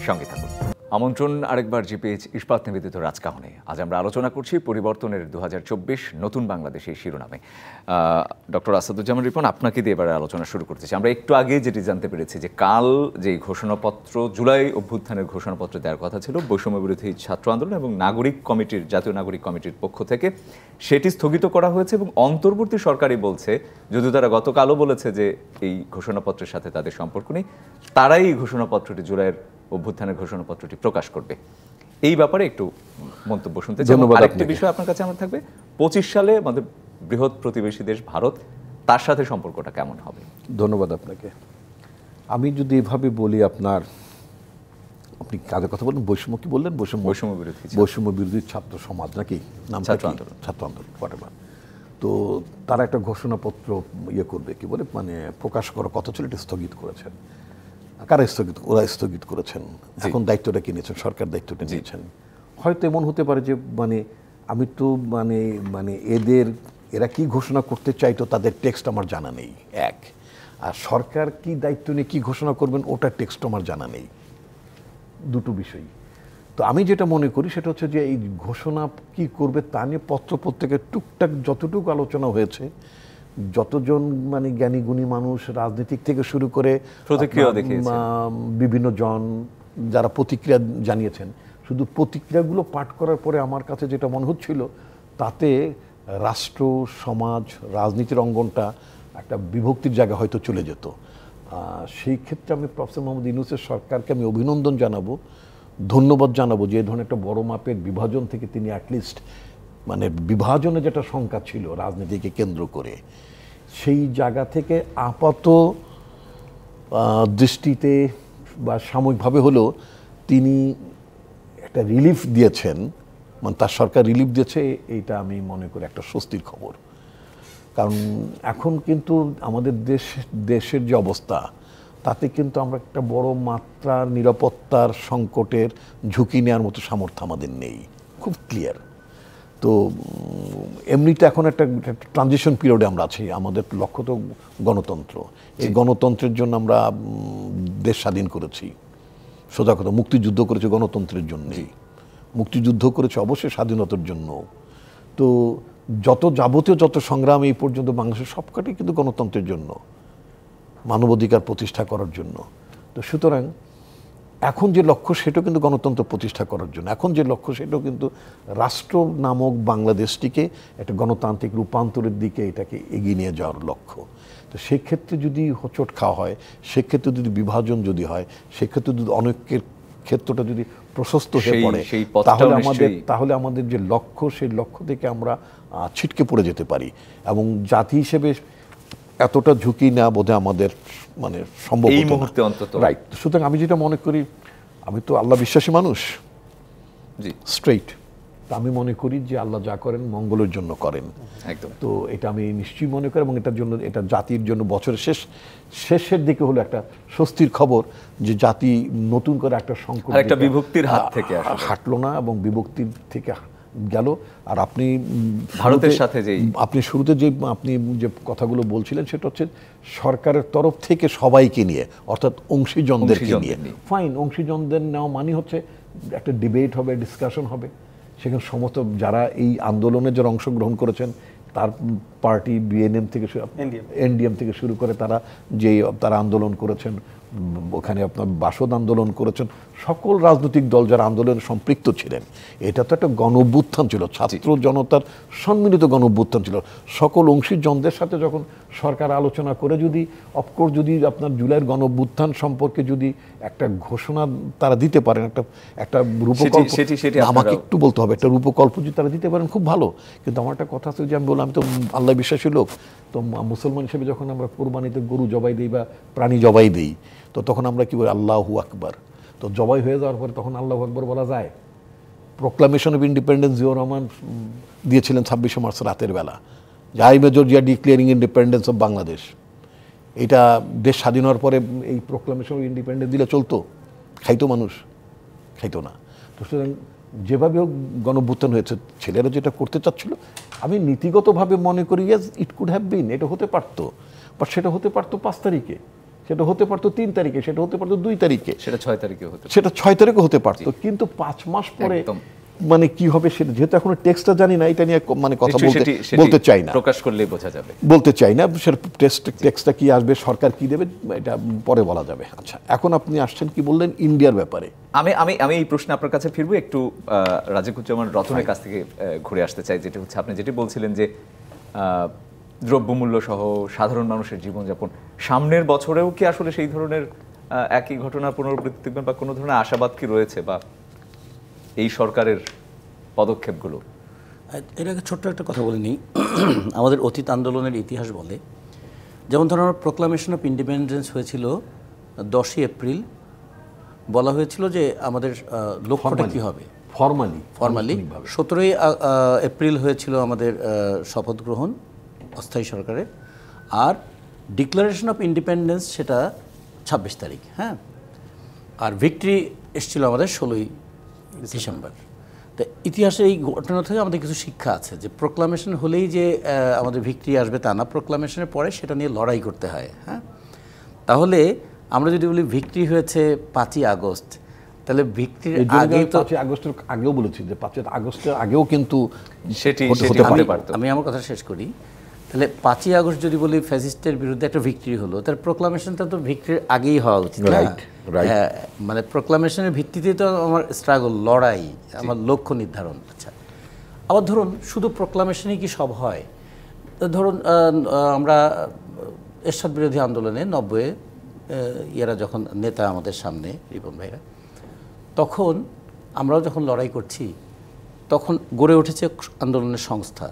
সঙ্গে থাকুন। আমন্ত্রণ আরেকবার জিপিএইচ ইস্পাত নিবেদিত রাজকাহনে। আজ আমরা আলোচনা করছি পরিবর্তনের 2024 নতুন বাংলাদেশের শিরোনামে। ডক্টর আসাদুজ্জামান রিপন, আপনাকে দিয়ে এবার আলোচনা শুরু করতেছি। আমরা একটু আগে যেটি জানতে পেরেছি যে কাল যে ঘোষণাপত্র, জুলাই অভ্যুত্থানের ঘোষণাপত্র দেওয়ার কথা ছিল বৈষম্য বিরোধী ছাত্র আন্দোলন এবং জাতীয় নাগরিক কমিটির পক্ষ থেকে, সেটি স্থগিত করা হয়েছে। এবং অন্তর্বর্তী সরকারই বলছে, যদিও তারা গতকালও বলেছে যে এই ঘোষণাপত্রের সাথে তাদের সম্পর্ক নেই, তারাই এই ঘোষণাপত্রটি, জুলাইয়ের অভ্যুত্থানের ঘোষণাপত্রটি প্রকাশ করবে। এই ব্যাপারে একটু মন্তব্য শুনতে চাই। আরেকটি বিষয় আপনার কাছে আমার থাকবে, 25 সালে আমাদের বৃহৎ প্রতিবেশী দেশ ভারত, তার সাথে সম্পর্কটা কেমন হবে? ধন্যবাদ আপনাকে। আমি যদি এভাবে বলি, আপনি কাদের কথা বললেন? বৈষম্য কি বললেন? বৈষম্য বিরোধী ছাত্র সমাজ নাকি নাম? ছাত্র আন্দোলন হোয়াটএভার। তো তারা একটা ঘোষণাপত্র করবে, কি বলে প্রকাশ করার কথা ছিল, এটা স্থগিত করেছেন। কারা স্থগিত? ওরা স্থগিত করেছেন। এখন দায়িত্বটা কি নিয়েছেন? সরকার দায়িত্বটা নিয়েছেন। হয়তো এমন হতে পারে যে মানে আমি তো মানে এরা কি ঘোষণা করতে চাইতো তাদের টেক্সট আমার জানা নেই, এক। আর সরকার কি দায়িত্ব নিয়ে কি ঘোষণা করবেন ওটার টেক্সট আমার জানা নেই, দুটো বিষয়। তো আমি যেটা মনে করি সেটা হচ্ছে যে এই ঘোষণা কি করবে তা নিয়ে পত্রপত্রিকায় টুকটাক যতটুকু আলোচনা হয়েছে, যতজন মানে জ্ঞানী গুণী মানুষ রাজনীতিক থেকে শুরু করে প্রতিক্রিয়া দেখিয়েছে, বিভিন্ন জন যারা প্রতিক্রিয়া জানিয়েছেন, শুধু প্রতিক্রিয়াগুলো পাঠ করার পরে আমার কাছে যেটা মনে হচ্ছিল তাতে রাষ্ট্র, সমাজ, রাজনীতির অঙ্গনটা একটা বিভক্তির জায়গা হয়তো চলে যেত। সেই ক্ষেত্রে আমি প্রফেসর মোহাম্মদ ইউনূসের সরকারকে আমি অভিনন্দন জানাবো, ধন্যবাদ জানাবো যে এই ধরনের একটা বড় মাপের বিভাজন থেকে তিনি অ্যাটলিস্ট মানে বিভাজনে যেটা শঙ্কা ছিল রাজনীতিকে কেন্দ্র করে, সেই জায়গা থেকে আপাত দৃষ্টিতে বা সাময়িকভাবে হলেও তিনি একটা রিলিফ দিয়েছেন, মানে তার সরকার রিলিফ দিয়েছে, এইটা আমি মনে করি একটা স্বস্তির খবর। কারণ এখন কিন্তু আমাদের দেশের যে অবস্থা তাতে কিন্তু আমরা একটা বড় মাত্রার নিরাপত্তার সংকটের ঝুঁকি নেওয়ার মতো সামর্থ্য আমাদের নেই, খুব ক্লিয়ার। তো এমনিতে এখন একটা ট্রানজিশন পিরিয়ডে আমরা আছি, আমাদের লক্ষ্য তো গণতন্ত্র। এই গণতন্ত্রের জন্য আমরা দেশ স্বাধীন করেছি, সোজা কথা, মুক্তিযুদ্ধ করেছি গণতন্ত্রের জন্যই, মুক্তিযুদ্ধ করেছে অবশ্যই স্বাধীনতার জন্য। তো যাবতীয় যত সংগ্রাম এই পর্যন্ত বাংলাদেশের সবকটাই কিন্তু গণতন্ত্রের জন্য, মানবাধিকার প্রতিষ্ঠা করার জন্য। তো সুতরাং এখন যে লক্ষ্য সেটাও কিন্তু গণতন্ত্র প্রতিষ্ঠা করার জন্য, এখন যে লক্ষ্য সেটাও কিন্তু রাষ্ট্র নামক বাংলাদেশটিকে একটা গণতান্ত্রিক রূপান্তরের দিকে এটাকে এগিয়ে নিয়ে যাওয়ার লক্ষ্য। তো সেক্ষেত্রে যদি হোঁচট খাওয়া হয়, সেক্ষেত্রে যদি বিভাজন যদি হয়, সেক্ষেত্রে যদি অনেকের ক্ষেত্রটা যদি প্রশস্ত হয়ে পড়ে, তাহলে আমাদের যে লক্ষ্য সেই লক্ষ্য থেকে আমরা ছিটকে পড়ে যেতে পারি। এবং জাতি হিসেবে এতটা ঝুঁকি নেওয়া বোধহয় আমাদের মানে সম্ভব এই মুহূর্তে অন্তত, রাইট। সুতরাং আমি যেটা মনে করি, আমি তো আল্লাহ বিশ্বাসী মানুষ, জি স্ট্রেইট। আমি মনে করি যে আল্লাহ যা করেন মঙ্গলের জন্য করেন, একদম। তো এটা আমি নিশ্চয়ই মনে করি, এবং এটার জন্য, এটা জাতির জন্য বছরের শেষের দিকে হলো একটা স্বস্তির খবর যে জাতি নতুন করে একটা সংকট, একটা বিভক্তির হাত থেকে হাঁটলো না এবং বিভক্তির থেকে গেল। আর আপনি ভারতের সাথে আপনি শুরুতে আপনি যে কথাগুলো বলছিলেন সেটা হচ্ছে সরকারের তরফ থেকে সবাইকে নিয়ে, অর্থাৎ অংশীজনদেরকে নিয়ে। ফাইন, অংশীজনদের নেওয়া মানে হচ্ছে একটা ডিবেট হবে, ডিসকাশন হবে, সেখানে সমস্ত যারা এই আন্দোলনে যারা অংশগ্রহণ করেছেন, তার পার্টি বিএনএম থেকে এনডিএম থেকে শুরু করে তারা আন্দোলন করেছেন, ওখানে আপনার বাসদ আন্দোলন করেছেন, সকল রাজনৈতিক দল যারা আন্দোলনে সম্পৃক্ত ছিলেন। এটা তো একটা গণ-অভ্যুত্থান ছিল, ছাত্র জনতার সম্মিলিত গণ-অভ্যুত্থান ছিল। সকল অংশীজনদের সাথে যখন সরকার আলোচনা করে যদি অফকোর্স যদি আপনার জুলাইয়ের গণ-অভ্যুত্থান সম্পর্কে যদি একটা ঘোষণা তারা দিতে পারেন, একটা রূপকল্প, আমাকে একটু বলতে হবে, একটা রূপকল্প যদি তারা দিতে পারেন খুব ভালো। কিন্তু আমার একটা কথা আছে যে আমি বললাম, আমি তো আল্লাহ বিশ্বাসী লোক, তো মুসলমান হিসেবে যখন আমরা কোরবানিতে গরু জবাই দিই বা প্রাণী জবাই দিই, তো তখন আমরা কি বলি আল্লাহু আকবার। তো জবাই হয়ে যাওয়ার পরে তখন আল্লাহু আকবার বলা যায়? Proclamation of independence Ziaur Rahman দিয়েছিলেন 26শে মার্চ রাতের বেলা, যে I major Zia declaring independence of Bangladesh. এটা দেশ স্বাধীন হওয়ার পরে এই প্রোক্লামেশন অফ ইন্ডিপেন্ডেন্স দিলে চলতো? খাইতো মানুষ? খাইতো না। তো সুতরাং যেভাবে হোক গণ-অভ্যুত্থান হয়েছে, ছেলেরা যেটা করতে চাচ্ছিল, আমি নীতিগতভাবে মনে করি yes it could have been, এটা হতে পারতো, বাট সেটা হতে পারতো 5 তারিখে, সেটা হতে পারতো 3 তারিখে, সেটা হতে পারতো 2 তারিখে, সেটা 6 তারিখে হতে, সেটা 6 তারিখে হতে পারতো। কিন্তু 5 মাস পরে মানে কি হবে সেটা যেহেতু এখন টেক্সটটা জানি না, এটা নিয়ে মানে কথা বলতে চাই না, প্রকাশ করলেই বোঝা যাবে, বলতে চাই না। সেটা টেক্সটটা কি আসবে, সরকার কি দেবে, এটা পরে বলা যাবে। আচ্ছা, এখন আপনি আসছেন কি বললেন ইন্ডিয়ার ব্যাপারে। আমি এই প্রশ্নে আপনার কাছে ফিরবো, একটু রাজিকুজ্জামান রতনের কাছ থেকে ঘুরে আসতে চাই, যেটা হচ্ছে আপনি যেটি বলছিলেন যে দ্রব্যমূল্য সহ সাধারণ মানুষের জীবনযাপন, সামনের বছরেও কি আসলে সেই ধরনের একই ঘটনার পুনরাবৃত্তি দেখবেন, বা কোনো ধরনের আশাবাদ কি রয়েছে, বা এই সরকারের পদক্ষেপগুলো? এর আগে ছোট্ট একটা কথা বলে নিই। আমাদের অতীত আন্দোলনের ইতিহাস বলে, যেমন ধরুন প্রোক্লামেশন অফ ইন্ডিপেন্ডেন্স হয়েছিল 10ই এপ্রিল, বলা হয়েছিল যে আমাদের লক্ষ্যটা কী হবে। ফরমালি 17ই এপ্রিল হয়েছিল আমাদের শপথ গ্রহণ অস্থায়ী সরকারের, আর ডিক্লারেশন অফ ইন্ডিপেন্ডেন্স সেটা 26 তারিখ, হ্যাঁ। আর ভিক্টরি এসেছিল আমাদের 16ই ডিসেম্বর। তো ইতিহাসে এই ঘটনা থেকে আমাদের কিছু শিক্ষা আছে যে প্রোক্লামেশন হলেই যে আমাদের ভিক্টরি আসবে তা না, প্রোক্লামেশনের পরে সেটা নিয়ে লড়াই করতে হয়। হ্যাঁ, তাহলে আমরা যদি বলি ভিক্টরি হয়েছে 5ই আগস্ট, তাহলে ভিক্টরির আগে তো 5ই আগস্টের আগেও বলেছি যে 5ই আগস্টের আগেও কিন্তু সেটি হতে পারত। আমি আমার কথা শেষ করি। তাহলে 5ই আগস্ট যদি বলি ফ্যাসিস্টের বিরুদ্ধে একটা ভিক্টরি হলো, তার প্রোক্লামেশনটা তো ভিক্টরির আগেই হওয়া উচিত। হ্যাঁ, মানে প্রোক্লামেশনের ভিত্তিতে তো আমার স্ট্রাগল, লড়াই, আমার লক্ষ্য নির্ধারণ। আচ্ছা, আবার ধরুন শুধু প্রোক্লামেশনই কি সব হয়? ধরুন আমরা এরশাদ বিরোধী আন্দোলনে 90-এ এরা যখন নেতা আমাদের সামনে, রিপন ভাইরা, তখন আমরাও যখন লড়াই করছি তখন গড়ে উঠেছে আন্দোলনের সংস্থা,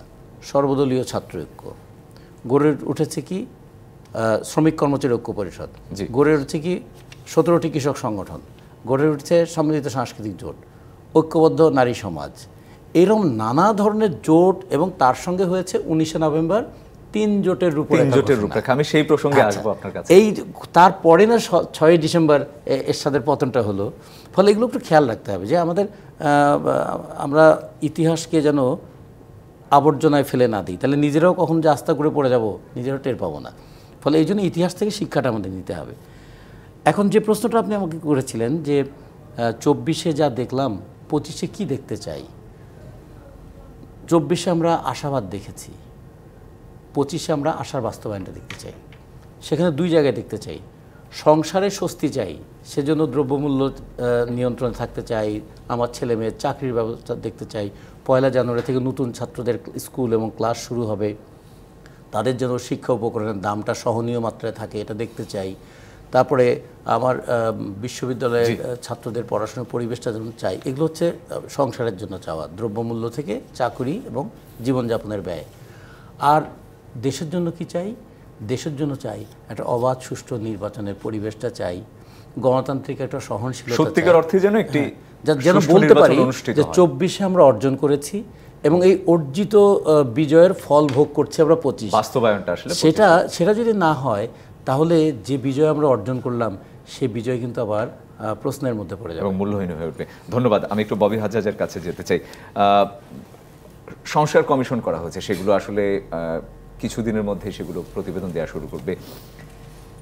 সর্বদলীয় ছাত্র ঐক্য, গড়ে উঠেছে কি শ্রমিক কর্মচারী ঐক্য পরিষদ, গড়ে উঠেছে কি 17টি কৃষক সংগঠন, গড়ে উঠেছে সম্মিলিত সাংস্কৃতিক জোট, ঐক্যবদ্ধ নারী সমাজ, এরকম নানা ধরনের জোট, এবং তার সঙ্গে হয়েছে 19শে নভেম্বর 3 জোটের রূপরেখা। আমি সেই প্রসঙ্গে আসবো আপনার কাছে। এই তারপরে না 6ই ডিসেম্বর এরশাদের পতনটা হলো। ফলে এগুলো একটু খেয়াল রাখতে হবে যে আমাদের আমরা ইতিহাসকে যেন আবর্জনায় ফেলে না দিই, তাহলে নিজেরাও কখন যে আস্থা করে পড়ে যাব নিজেরাও টের পাবো না। ফলে এই জন্য ইতিহাস থেকে শিক্ষাটা আমাদের নিতে হবে। এখন যে প্রশ্নটা আপনি আমাকে করেছিলেন যে 24-এ যা দেখলাম 25-এ কী দেখতে চাই, 24-এ আমরা আশাবাদ দেখেছি, 25-এ আমরা আশার বাস্তবায়নটা দেখতে চাই। সেখানে 2 জায়গায় দেখতে চাই। সংসারে স্বস্তি চাই, সেজন্য দ্রব্যমূল্য নিয়ন্ত্রণে থাকতে চাই, আমার ছেলে মেয়ের চাকরির ব্যবস্থা দেখতে চাই, 1 জানুয়ারি থেকে নতুন ছাত্রদের স্কুল এবং ক্লাস শুরু হবে, তাদের জন্য শিক্ষা উপকরণের দামটা সহনীয় মাত্রায় থাকে, এটা দেখতে চাই। তারপরে আমার বিশ্ববিদ্যালয়ের ছাত্রদের পড়াশোনার পরিবেশটা যেন চাই। এগুলো হচ্ছে সংসারের জন্য চাওয়া, দ্রব্যমূল্য থেকে চাকরি এবং জীবনযাপনের ব্যয়। আর দেশের জন্য কি চাই? দেশের জন্য চাই একটা অবাধ সুষ্ঠু নির্বাচনের পরিবেশটা চাই, গণতান্ত্রিক একটা সহনশীলতা, সত্যিকার অর্থে যেন একটি যেন বলতে পারি যে 24-এ আমরা অর্জন করেছি এবং এই অর্জিত বিজয়ের ফল ভোগ করছি আমরা 25। বাস্তবায়নটা আসলে সেটা যদি না হয় তাহলে যে বিজয় আমরা অর্জন করলাম সেই বিজয় কিন্তু আবার প্রশ্নের মধ্যে পড়ে যাবে এবং মূল্যহীন হয়ে উঠবে। ধন্যবাদ। আমি একটু ববি হাজ্জাজের কাছে যেতে চাই। সংস্কার কমিশন করা হয়েছে, সেগুলো আসলে কিছুদিনের মধ্যে সেগুলো প্রতিবেদন দেওয়া শুরু করবে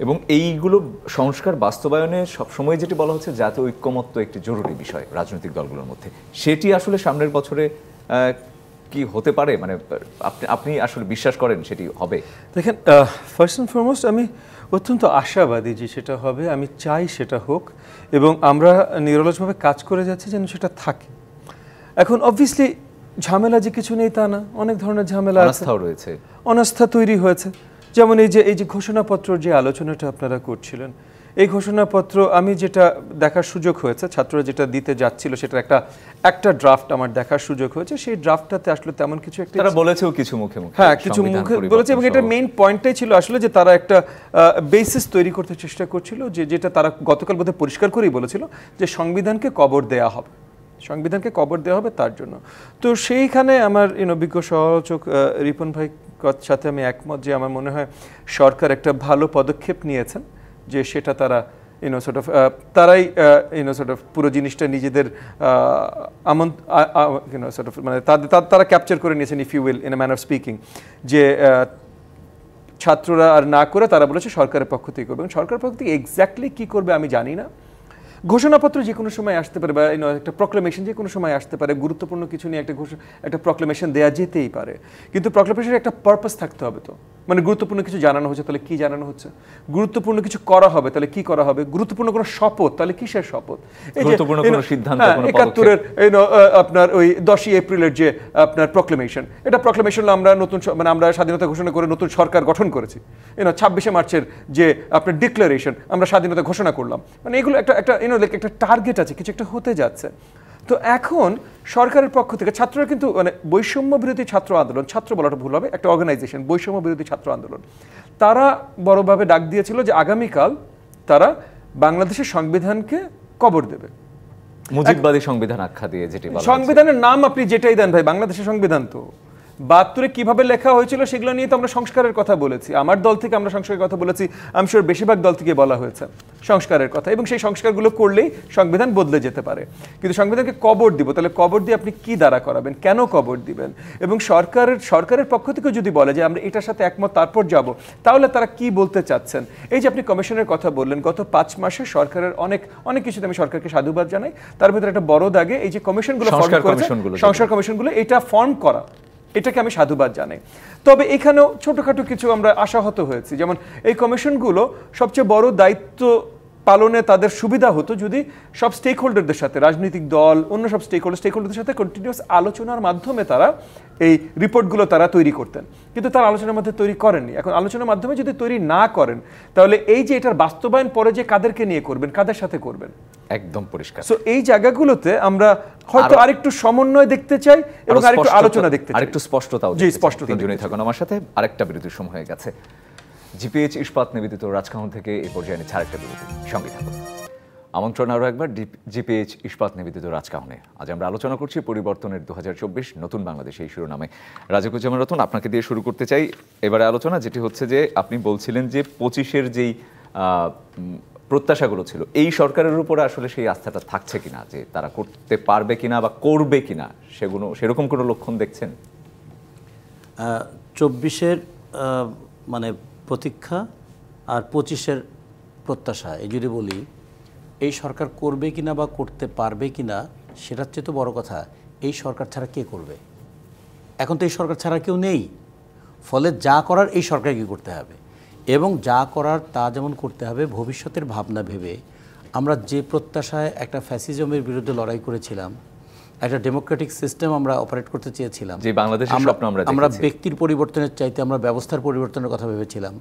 এবং এইগুলো সংস্কার বাস্তবায়নে সবসময় যেটি বলা হচ্ছে জাতীয় ঐক্যমত্য একটি জরুরি বিষয় রাজনৈতিক দলগুলোর মধ্যে, সেটি আসলে সামনের বছরে কি হতে পারে? মানে আপনি আসলে বিশ্বাস করেন সেটি হবে? দেখেন, ফার্স্ট অ্যান্ড ফরমোস্ট আমি অত্যন্ত আশাবাদী যে সেটা হবে, আমি চাই সেটা হোক এবং আমরা নিরলসভাবে কাজ করে যাচ্ছি যেন সেটা থাকে। এখন অবভিয়াসলি ঝামেলা যে কিছু নেই তা না, অনেক ধরনের ঝামেলা আছে, রয়েছে, অনাস্থা তৈরি হয়েছে। যেমন এই যে ঘোষণাপত্র যে আলোচনাটা আপনারা করছিলেন, এই ঘোষণাপত্র আমি যেটা দেখার সুযোগ হয়েছে, ছাত্ররা যেটা দিতে যাচ্ছিল সেটা একটা ড্রাফট আমার দেখার সুযোগ হয়েছে। সেই ড্রাফটটাতে আসলে তেমন কিছু একটা তারা বলেছেও কিছু মুখে হ্যাঁ কিছু মুখে বলেছে এবং এটা মেইন পয়েন্টটাই ছিল আসলে যে তারা একটা বেসিস তৈরি করতে চেষ্টা করছিল, যেটা তারা গতকাল বোধহয় পরিষ্কার করেই বলেছিল যে সংবিধানকে কবর দেয়া হবে, সংবিধানকে কবর দেওয়া হবে তার জন্য। তো সেইখানে আমার বিজ্ঞ সমালোচক রিপন ভাই সাথে আমি একমত যে আমার মনে হয় সরকার একটা ভালো পদক্ষেপ নিয়েছেন যে সেটা তারা তারাই পুরো জিনিসটা নিজেদের মানে তারা ক্যাপচার করে নিয়েছেন, if you will, in a manner of speaking, যে ছাত্ররা আর না করে তারা বলেছে সরকারের পক্ষ থেকে করবে। এবং সরকারের পক্ষ থেকে এক্স্যাক্টলি কী করবে আমি জানি না। ঘোষণাপত্র যে কোনো সময় আসতে পারে বা একটা প্রক্লেমেশন যে কোনো সময় আসতে পারে, গুরুত্বপূর্ণ কিছু নিয়ে একটা প্রক্লেমেশন দেওয়া যেতেই পারে, কিন্তু প্রক্লেমেশনের একটা পারপাস থাকতে হবে। তো মানে গুরুত্বপূর্ণ কিছু জানানো হচ্ছে তাহলে কি জানানো হচ্ছে, গুরুত্বপূর্ণ কিছু করা হবে তাহলে কি করা হবে, গুরুত্বপূর্ণ কোনো শপথ তাহলে কিসের শপথ, গুরুত্বপূর্ণ কোনো সিদ্ধান্ত, 71-এর আপনার ওই 10ই এপ্রিলের যে আপনার প্রক্লেমেশন, এটা প্রক্লেমেশন আমরা নতুন মানে আমরা স্বাধীনতা ঘোষণা করে নতুন সরকার গঠন করেছি, 26শে মার্চের যে আপনার ডিক্লারেশন আমরা স্বাধীনতা ঘোষণা করলাম, মানে এগুলো একটা টার্গেট আছে, কিছু একটা হতে যাচ্ছে। তো এখন সরকারের পক্ষ থেকে ছাত্ররা কিন্তু মানে বৈষম্য বিরোধী ছাত্র আন্দোলন, ছাত্র বলাটা ভুল হবে, একটা অর্গানাইজেশন বৈষম্য বিরোধী ছাত্র আন্দোলন, তারা বড়ভাবে ডাক দিয়েছিল যে আগামীকাল তারা বাংলাদেশের সংবিধানকে কবর দেবে, মুজিববাদী সংবিধান আখ্যা দিয়ে, যেটি সংবিধানের নাম আপনি যেটাই দেন ভাই, বাংলাদেশের সংবিধান তো 72-এ কিভাবে লেখা হয়েছিল সেগুলো নিয়ে তো আমরা সংস্কারের কথা বলেছি, আমার দল থেকে আমরা সংস্কারের কথা বলেছি, আমি শিওর বেশিরভাগ দল থেকে বলা হয়েছে সংস্কারের কথা, এবং সেই সংস্কারগুলো করলেই সংবিধান বদলে যেতে পারে। কিন্তু সংবিধানকে কবর দিব, তাহলে কবর দিয়ে আপনি কি দ্বারা করাবেন, কেন কবর দিবেন? এবং সরকারের পক্ষ থেকে যদি বলে যে আমরা এটার সাথে একমত তারপর যাব, তাহলে তারা কি বলতে চাচ্ছেন? এই যে আপনি কমিশনের কথা বললেন, গত 5 মাসে সরকারের অনেক কিছুতে আমি সরকারকে সাধুবাদ জানাই, তার ভিতরে একটা বড় দাগে এই যে কমিশনগুলো সংস্কার কমিশনগুলো এটা ফর্ম করা, এটাকে আমি সাধুবাদ জানাই। তবে এখানেও ছোটখাটো কিছু আমরা আশাহত হয়েছি, যেমন এই কমিশনগুলো সবচেয়ে বড় দায়িত্ব পালনে তাদের সুবিধা হতো যদি সব স্টেক হোল্ডারদের সাথে, রাজনৈতিক দল, অন্য সব স্টেক হোল্ডারদের সাথে কন্টিনিউয়াস আলোচনার মাধ্যমে তারা এই রিপোর্টগুলো তারা তৈরি করতেন, কিন্তু তারা আলোচনার মধ্যে তৈরি করেননি। এখন আলোচনার মাধ্যমে যদি তৈরি না করেন, তাহলে এই যে এটার বাস্তবায়ন পরে যে কাদেরকে নিয়ে করবেন, কাদের সাথে করবেন, একদম পরিষ্কার। সো এই জায়গাগুলোতে আমরা হয়তো আরেকটু সমন্বয় দেখতে চাই এবং আরেকটু আলোচনা দেখতে চাই, আরেকটু স্পষ্টতাও। জি, স্পষ্টতা। তিনজনেই থাকুন আমার সাথে। আরেকটা বিরতির সময় হয়ে গেছে। জিপিএইচ ইস্পাত নিবেদিত রাজকাহন থেকে এই পর্যায়ে নিচ্ছে আরেকটা বিরতি, সঙ্গে থাকুন। আমন্ত্রণ আরও একবার জিপিএইচ ইস্পাত নিবেদিত রাজকাহনে। আজ আমরা আলোচনা করছি পরিবর্তনের 2024 নতুন বাংলাদেশ এই শিরোনামে। রাজিকুজ্জামান রতন, আপনাকে দিয়ে শুরু করতে চাই এবারে আলোচনা, যেটি হচ্ছে যে আপনি বলছিলেন যে 25-এর যেই প্রত্যাশাগুলো ছিল, এই সরকারের উপরে আসলে সেই আস্থাটা থাকছে কিনা, যে তারা করতে পারবে কিনা বা করবে কিনা, সেরকম কোনো লক্ষণ দেখছেন? 24-এর মানে প্রতীক্ষা আর 25-এর প্রত্যাশা, এই যদি বলি এই সরকার করবে কিনা বা করতে পারবে কিনা, সেটার চেয়ে তো বড় কথা এই সরকার ছাড়া কে করবে। এখন তো এই সরকার ছাড়া কেউ নেই, ফলে যা করার এই সরকারকে করতে হবে, এবং যা করার তা যেমন করতে হবে ভবিষ্যতের ভাবনা ভেবে। আমরা যে প্রত্যাশায় একটা ফ্যাসিজমের বিরুদ্ধে লড়াই করেছিলাম, একটা ডেমোক্রেটিক সিস্টেম আমরা অপারেট করতে চেয়েছিলাম, যে বাংলাদেশের স্বপ্ন আমরা ব্যক্তির পরিবর্তনের চাইতে আমরা ব্যবস্থার পরিবর্তনের কথা ভেবেছিলাম।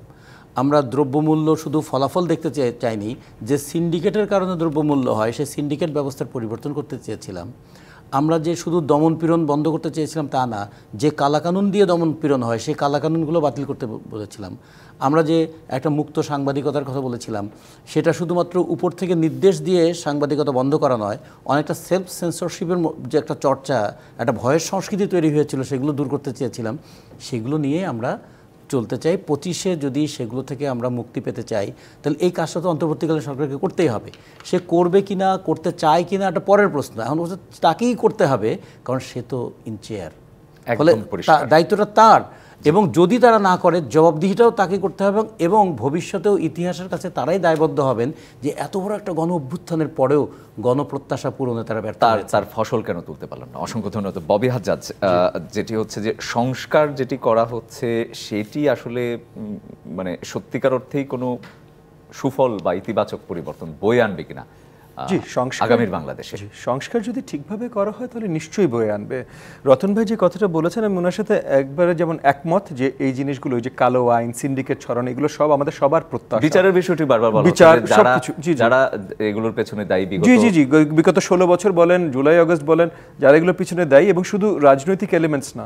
আমরা দ্রব্যমূল্য শুধু ফলাফল দেখতে চাইনি, যে সিন্ডিকেটের কারণে দ্রব্যমূল্য হয় সেই সিন্ডিকেট ব্যবস্থার পরিবর্তন করতে চেয়েছিলাম। আমরা যে শুধু দমনপীড়ন বন্ধ করতে চেয়েছিলাম তা না, যে কালাকানুন দিয়ে দমনপীড়ন হয় সেই কালাকানুনগুলো বাতিল করতে বলেছিলাম। আমরা যে একটা মুক্ত সাংবাদিকতার কথা বলেছিলাম, সেটা শুধুমাত্র উপর থেকে নির্দেশ দিয়ে সাংবাদিকতা বন্ধ করা নয়, অনেকটা সেলফ সেন্সরশিপের যে একটা চর্চা, একটা ভয়ের সংস্কৃতি তৈরি হয়েছিল, সেগুলো দূর করতে চেয়েছিলাম। সেগুলো নিয়ে আমরা চলতে চাই। 25-এ যদি সেগুলো থেকে আমরা মুক্তি পেতে চাই, তাহলে এই কাজটা তো অন্তর্বর্তীকালীন সরকারকে করতেই হবে। সে করবে কিনা, করতে চায় কিনা, একটা পরের প্রশ্ন। এখন তাকেই করতে হবে, কারণ সে তো ইন চেয়ার, ফলে দায়িত্বটা তার। এবং যদি তারা না করে, জবাবদিহিটাও তাকে করতে হবে, এবং ভবিষ্যতেও ইতিহাসের কাছে তারাই দায়বদ্ধ হবেন যে এত বড় একটা গণ অভ্যুত্থানের পরেও গণপ্রত্যাশা পূরণে তারা ব্যর্থ হয়েছে। তার ফসল কেন তুলতে পারলেন না? অসংখ্য ধন্যবাদ। ববি হাজ্জাজ, যেটি হচ্ছে যে সংস্কার যেটি করা হচ্ছে, সেটি আসলে মানে সত্যিকার অর্থেই কোনো সুফল বা ইতিবাচক পরিবর্তন বয়ে আনবে কিনা আগামীর বাংলাদেশে? সংস্কার যদি ঠিকভাবে করা হয় তাহলে নিশ্চয়ই বয়ে আনবে। রতন ভাই যে কথাটা বলেছেন, আমি ওনার সাথে একবারে যেমন একমত, যে এই জিনিসগুলো, ওই যে কালো আইন, সিন্ডিকেট ছড়ানো, এগুলো সব আমাদের সবার প্রত্যাশা। বিচারের বিষয়টি বারবার বলা হচ্ছে, যারা এগুলোর পেছনে দায়ী, বিগত 16 বছর বলেন, জুলাই আগস্ট বলেন, যারা এগুলোর পিছনে দায়ী, এবং শুধু রাজনৈতিক এলিমেন্টস না,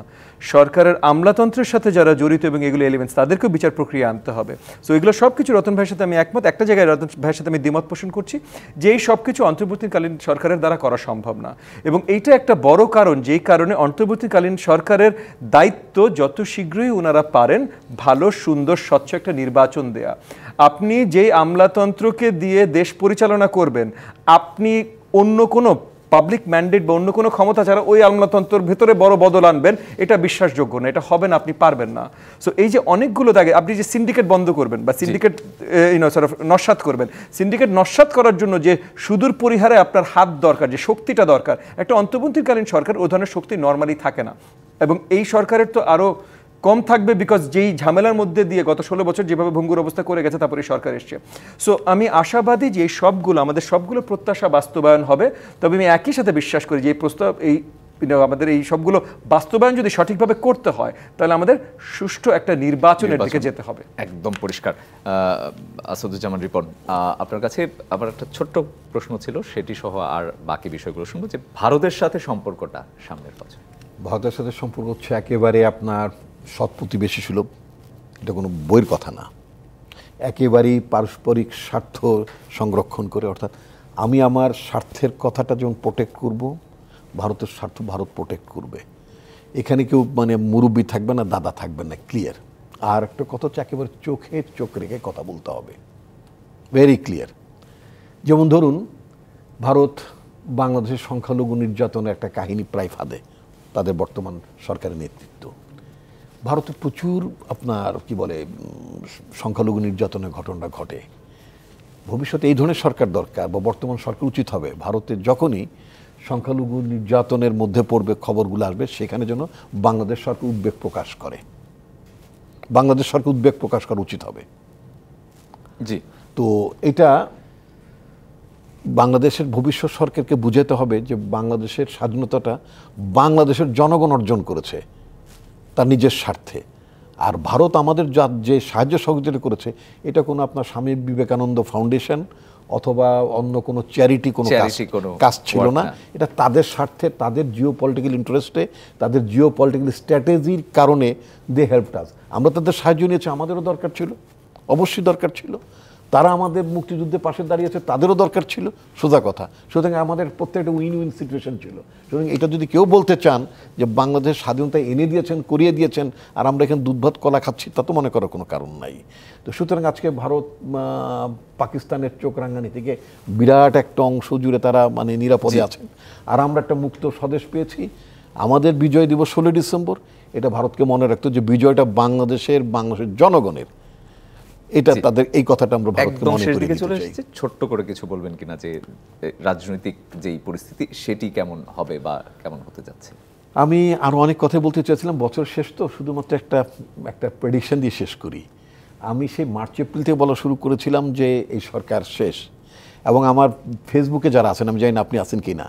সরকারের আমলাতন্ত্রের সাথে যারা জড়িত এবং এগুলো এলিমেন্টস, তাদেরকেও বিচার প্রক্রিয়া আনতে হবে। সো এগুলো সব কিছু রতন ভাইয়ের সাথে আমি একমত। একটা জায়গায় রতন ভাইয়ের সাথে আমি দ্বিমত পোষণ করছি, যে এই সব কিছু অন্তর্বর্তীকালীন সরকারের দ্বারা করা সম্ভব না, এবং এইটা একটা বড় কারণ, যেই কারণে অন্তর্বর্তীকালীন সরকারের দায়িত্ব যত শীঘ্রই ওনারা পারেন ভালো, সুন্দর, স্বচ্ছ একটা নির্বাচন দেয়া। আপনি যেই আমলাতন্ত্রকে দিয়ে দেশ পরিচালনা করবেন, আপনি অন্য কোনো পাবলিক ম্যান্ডেট বা অন্য কোনো ক্ষমতা ছাড়া ওই আমলাতন্ত্রের ভেতরে বড় বদল আনবেন, এটা বিশ্বাসযোগ্য না, এটা হবে না, আপনি পারবেন না। সো এই যে অনেকগুলো দাগে, আপনি যে সিন্ডিকেট বন্ধ করবেন বা সিন্ডিকেট নস্যাৎ করবেন, সিন্ডিকেট নস্যাৎ করার জন্য যে সুদূর পরিহারে আপনার হাত দরকার, যে শক্তিটা দরকার, একটা অন্তর্বর্তীকালীন সরকার ও ধরনের শক্তি নর্মালি থাকে না, এবং এই সরকারের তো আরও কম থাকবে, বিকজ যেই ঝামেলার মধ্যে দিয়ে গত 16 বছর যেভাবে ভঙ্গুর অবস্থা করে গেছে, তারপরে সরকার এসছে। সো আমি আশাবাদী যে এই সবগুলো, আমাদের সবগুলো প্রত্যাশা বাস্তবায়ন হবে। তবে আমি একই সাথে বিশ্বাস করি যে এই প্রস্তাব, এই আমাদের এই সবগুলো বাস্তবায়ন যদি সঠিকভাবে করতে হয়, তাহলে আমাদের সুষ্ঠু একটা নির্বাচনের দিকে যেতে হবে। একদম পরিষ্কার। আসাদুজ্জামান রিপন, আপনার কাছে আবার একটা ছোট্ট প্রশ্ন ছিল, সেটি সহ আর বাকি বিষয়গুলো শুনবো। যে ভারতের সাথে সম্পর্কটা সামনের বছর, ভারতের সাথে সম্পর্ক হচ্ছে একেবারে আপনার সৎ প্রতিবেশী সুলভ, এটা কোনো বইয়ের কথা না। একেবারেই পারস্পরিক স্বার্থ সংরক্ষণ করে, অর্থাৎ আমি আমার স্বার্থের কথাটা যেমন প্রোটেক্ট করব, ভারতের স্বার্থ ভারত প্রোটেক্ট করবে। এখানে কেউ মানে মুরব্বী থাকবে না, দাদা থাকবে না, ক্লিয়ার। আর একটা কথা হচ্ছে একেবারে চোখে চোখ রেখে কথা বলতে হবে, ভেরি ক্লিয়ার। যেমন ধরুন, ভারত বাংলাদেশের সংখ্যালঘু নির্যাতনের একটা কাহিনী প্রায় ফাঁদে তাদের বর্তমান সরকারের নেতৃত্ব। ভারতে প্রচুর আপনার কি বলে সংখ্যালঘু নির্যাতনের ঘটনা ঘটে। ভবিষ্যতে এই ধরনের সরকার দরকার, বা বর্তমান সরকার উচিত হবে ভারতে যখনই সংখ্যালঘু নির্যাতনের মধ্যে পড়বে খবরগুলো আসবে, সেখানে যেন বাংলাদেশ সরকার উদ্বেগ প্রকাশ করে। বাংলাদেশ সরকার উদ্বেগ প্রকাশ করা উচিত হবে। জি, তো এটা বাংলাদেশের ভবিষ্যৎ সরকারকে বুঝাতে হবে যে বাংলাদেশের স্বাধীনতাটা বাংলাদেশের জনগণ অর্জন করেছে তার নিজের স্বার্থে। আর ভারত আমাদের যে সাহায্য সহযোগিতা করেছে, এটা কোনো আপনার স্বামী বিবেকানন্দ ফাউন্ডেশন অথবা অন্য কোনো চ্যারিটি কোনো কাজ ছিল না। এটা তাদের স্বার্থে, তাদের জিও পলিটিক্যাল ইন্টারেস্টে, তাদের জিও পলিটিক্যাল স্ট্র্যাটেজির কারণে দে হেল্পড আস। আমরা তাদের সাহায্য নিয়েছি, আমাদেরও দরকার ছিল, অবশ্যই দরকার ছিল। তারা আমাদের মুক্তিযুদ্ধের পাশে দাঁড়িয়েছে, তাদেরও দরকার ছিল, সোজা কথা। সুতরাং আমাদের প্রত্যেকটা উইন উইন সিচুয়েশন ছিল। সুতরাং এটা যদি কেউ বলতে চান যে বাংলাদেশ স্বাধীনতা এনে দিয়েছেন, করিয়ে দিয়েছেন, আর আমরা এখানে দুধ ভাত কলা খাচ্ছি, তা তো মনে করার কোনো কারণ নাই। তো সুতরাং আজকে ভারত পাকিস্তানের চোখ রাঙানি থেকে বিরাট একটা অংশ জুড়ে তারা মানে নিরাপদে আছেন, আর আমরা একটা মুক্ত স্বদেশ পেয়েছি। আমাদের বিজয় দিবস 16 ডিসেম্বর, এটা ভারতকে মনে রাখতো যে বিজয়টা বাংলাদেশের জনগণের। এটা তাদের এই কথাটা আমরা ভারতকে মনে করিয়ে দিতে চাই। ছোট্ট করে কিছু বলবেন কিনা যে রাজনৈতিক যেই পরিস্থিতি সেটি কেমন হবে বা কেমন হতে যাচ্ছে? আমি আরো অনেক কথা বলতে চাইছিলাম, বছর শেষ তো, শুধুমাত্র একটা প্রেডিকশন দিয়ে শেষ করি। আমি সেই মার্চ এপ্রিল থেকে বলা শুরু করেছিলাম যে এই সরকার শেষ, এবং আমার ফেসবুকে যারা আছেন, আমি জানি না আপনি আছেন কি না,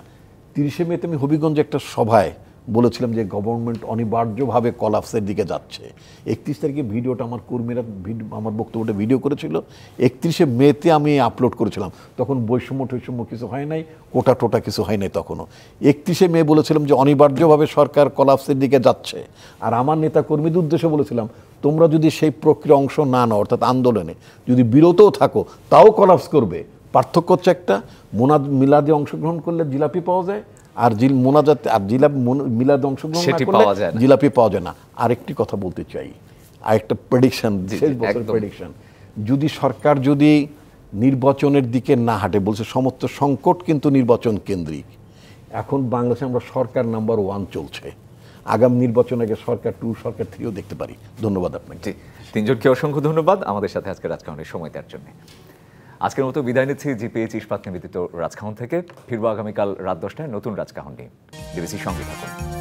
30শে মেতে আমি হবিগঞ্জে একটা সভায় বলেছিলাম যে গভর্নমেন্ট অনিবার্যভাবে কলাপসের দিকে যাচ্ছে। 31 তারিখে ভিডিওটা আমার কর্মীরা আমার বক্তব্যটা ভিডিও করেছিল। 31শে মেতে আমি আপলোড করেছিলাম, তখন বৈষম্য টৈষম্য কিছু হয় নাই, কোটা টোটা কিছু হয় নাই তখনও। 31শে মে বলেছিলাম যে অনিবার্যভাবে সরকার কলাপসের দিকে যাচ্ছে। আর আমার নেতা কর্মীদের উদ্দেশ্যে বলেছিলাম, তোমরা যদি সেই প্রক্রিয়া অংশ না নাও, অর্থাৎ আন্দোলনে যদি বিরতও থাকো, তাও কলাপস করবে। পার্থক্য হচ্ছে একটা, মিলাদে অংশগ্রহণ করলে জিলাপি পাওয়া যায়, আর মোনাজাতে আর মিলাদ অংশগ্রহণ না করলে জিলাপি পাওয়া যায় না। আরেকটি কথা বলতে চাই, আরেকটা প্রেডিকশন, শেষ বছরের প্রেডিকশন, যদি সরকার যদি নির্বাচনের দিকে না হাঁটে, বলছে সমস্ত সংকট কিন্তু নির্বাচন কেন্দ্রিক। এখন বাংলাদেশে আমরা সরকার নাম্বার 1 চলছে, আগামী নির্বাচন আগে সরকার 2, সরকার 3ও দেখতে পারি। ধন্যবাদ আপনাকে। তিনজনকে অসংখ্য ধন্যবাদ আমাদের সাথে আজকে রাজকাহনের সময় দেওয়ার জন্য। আজকের মতো বিদায় নিচ্ছি জিপিএইচ ইস্পাত নিবেদিত রাজকাহন থেকে। ফিরবো আগামীকাল রাত 10টায় নতুন রাজকাহন নিয়ে। ডিবিসির সঙ্গে থাকুন।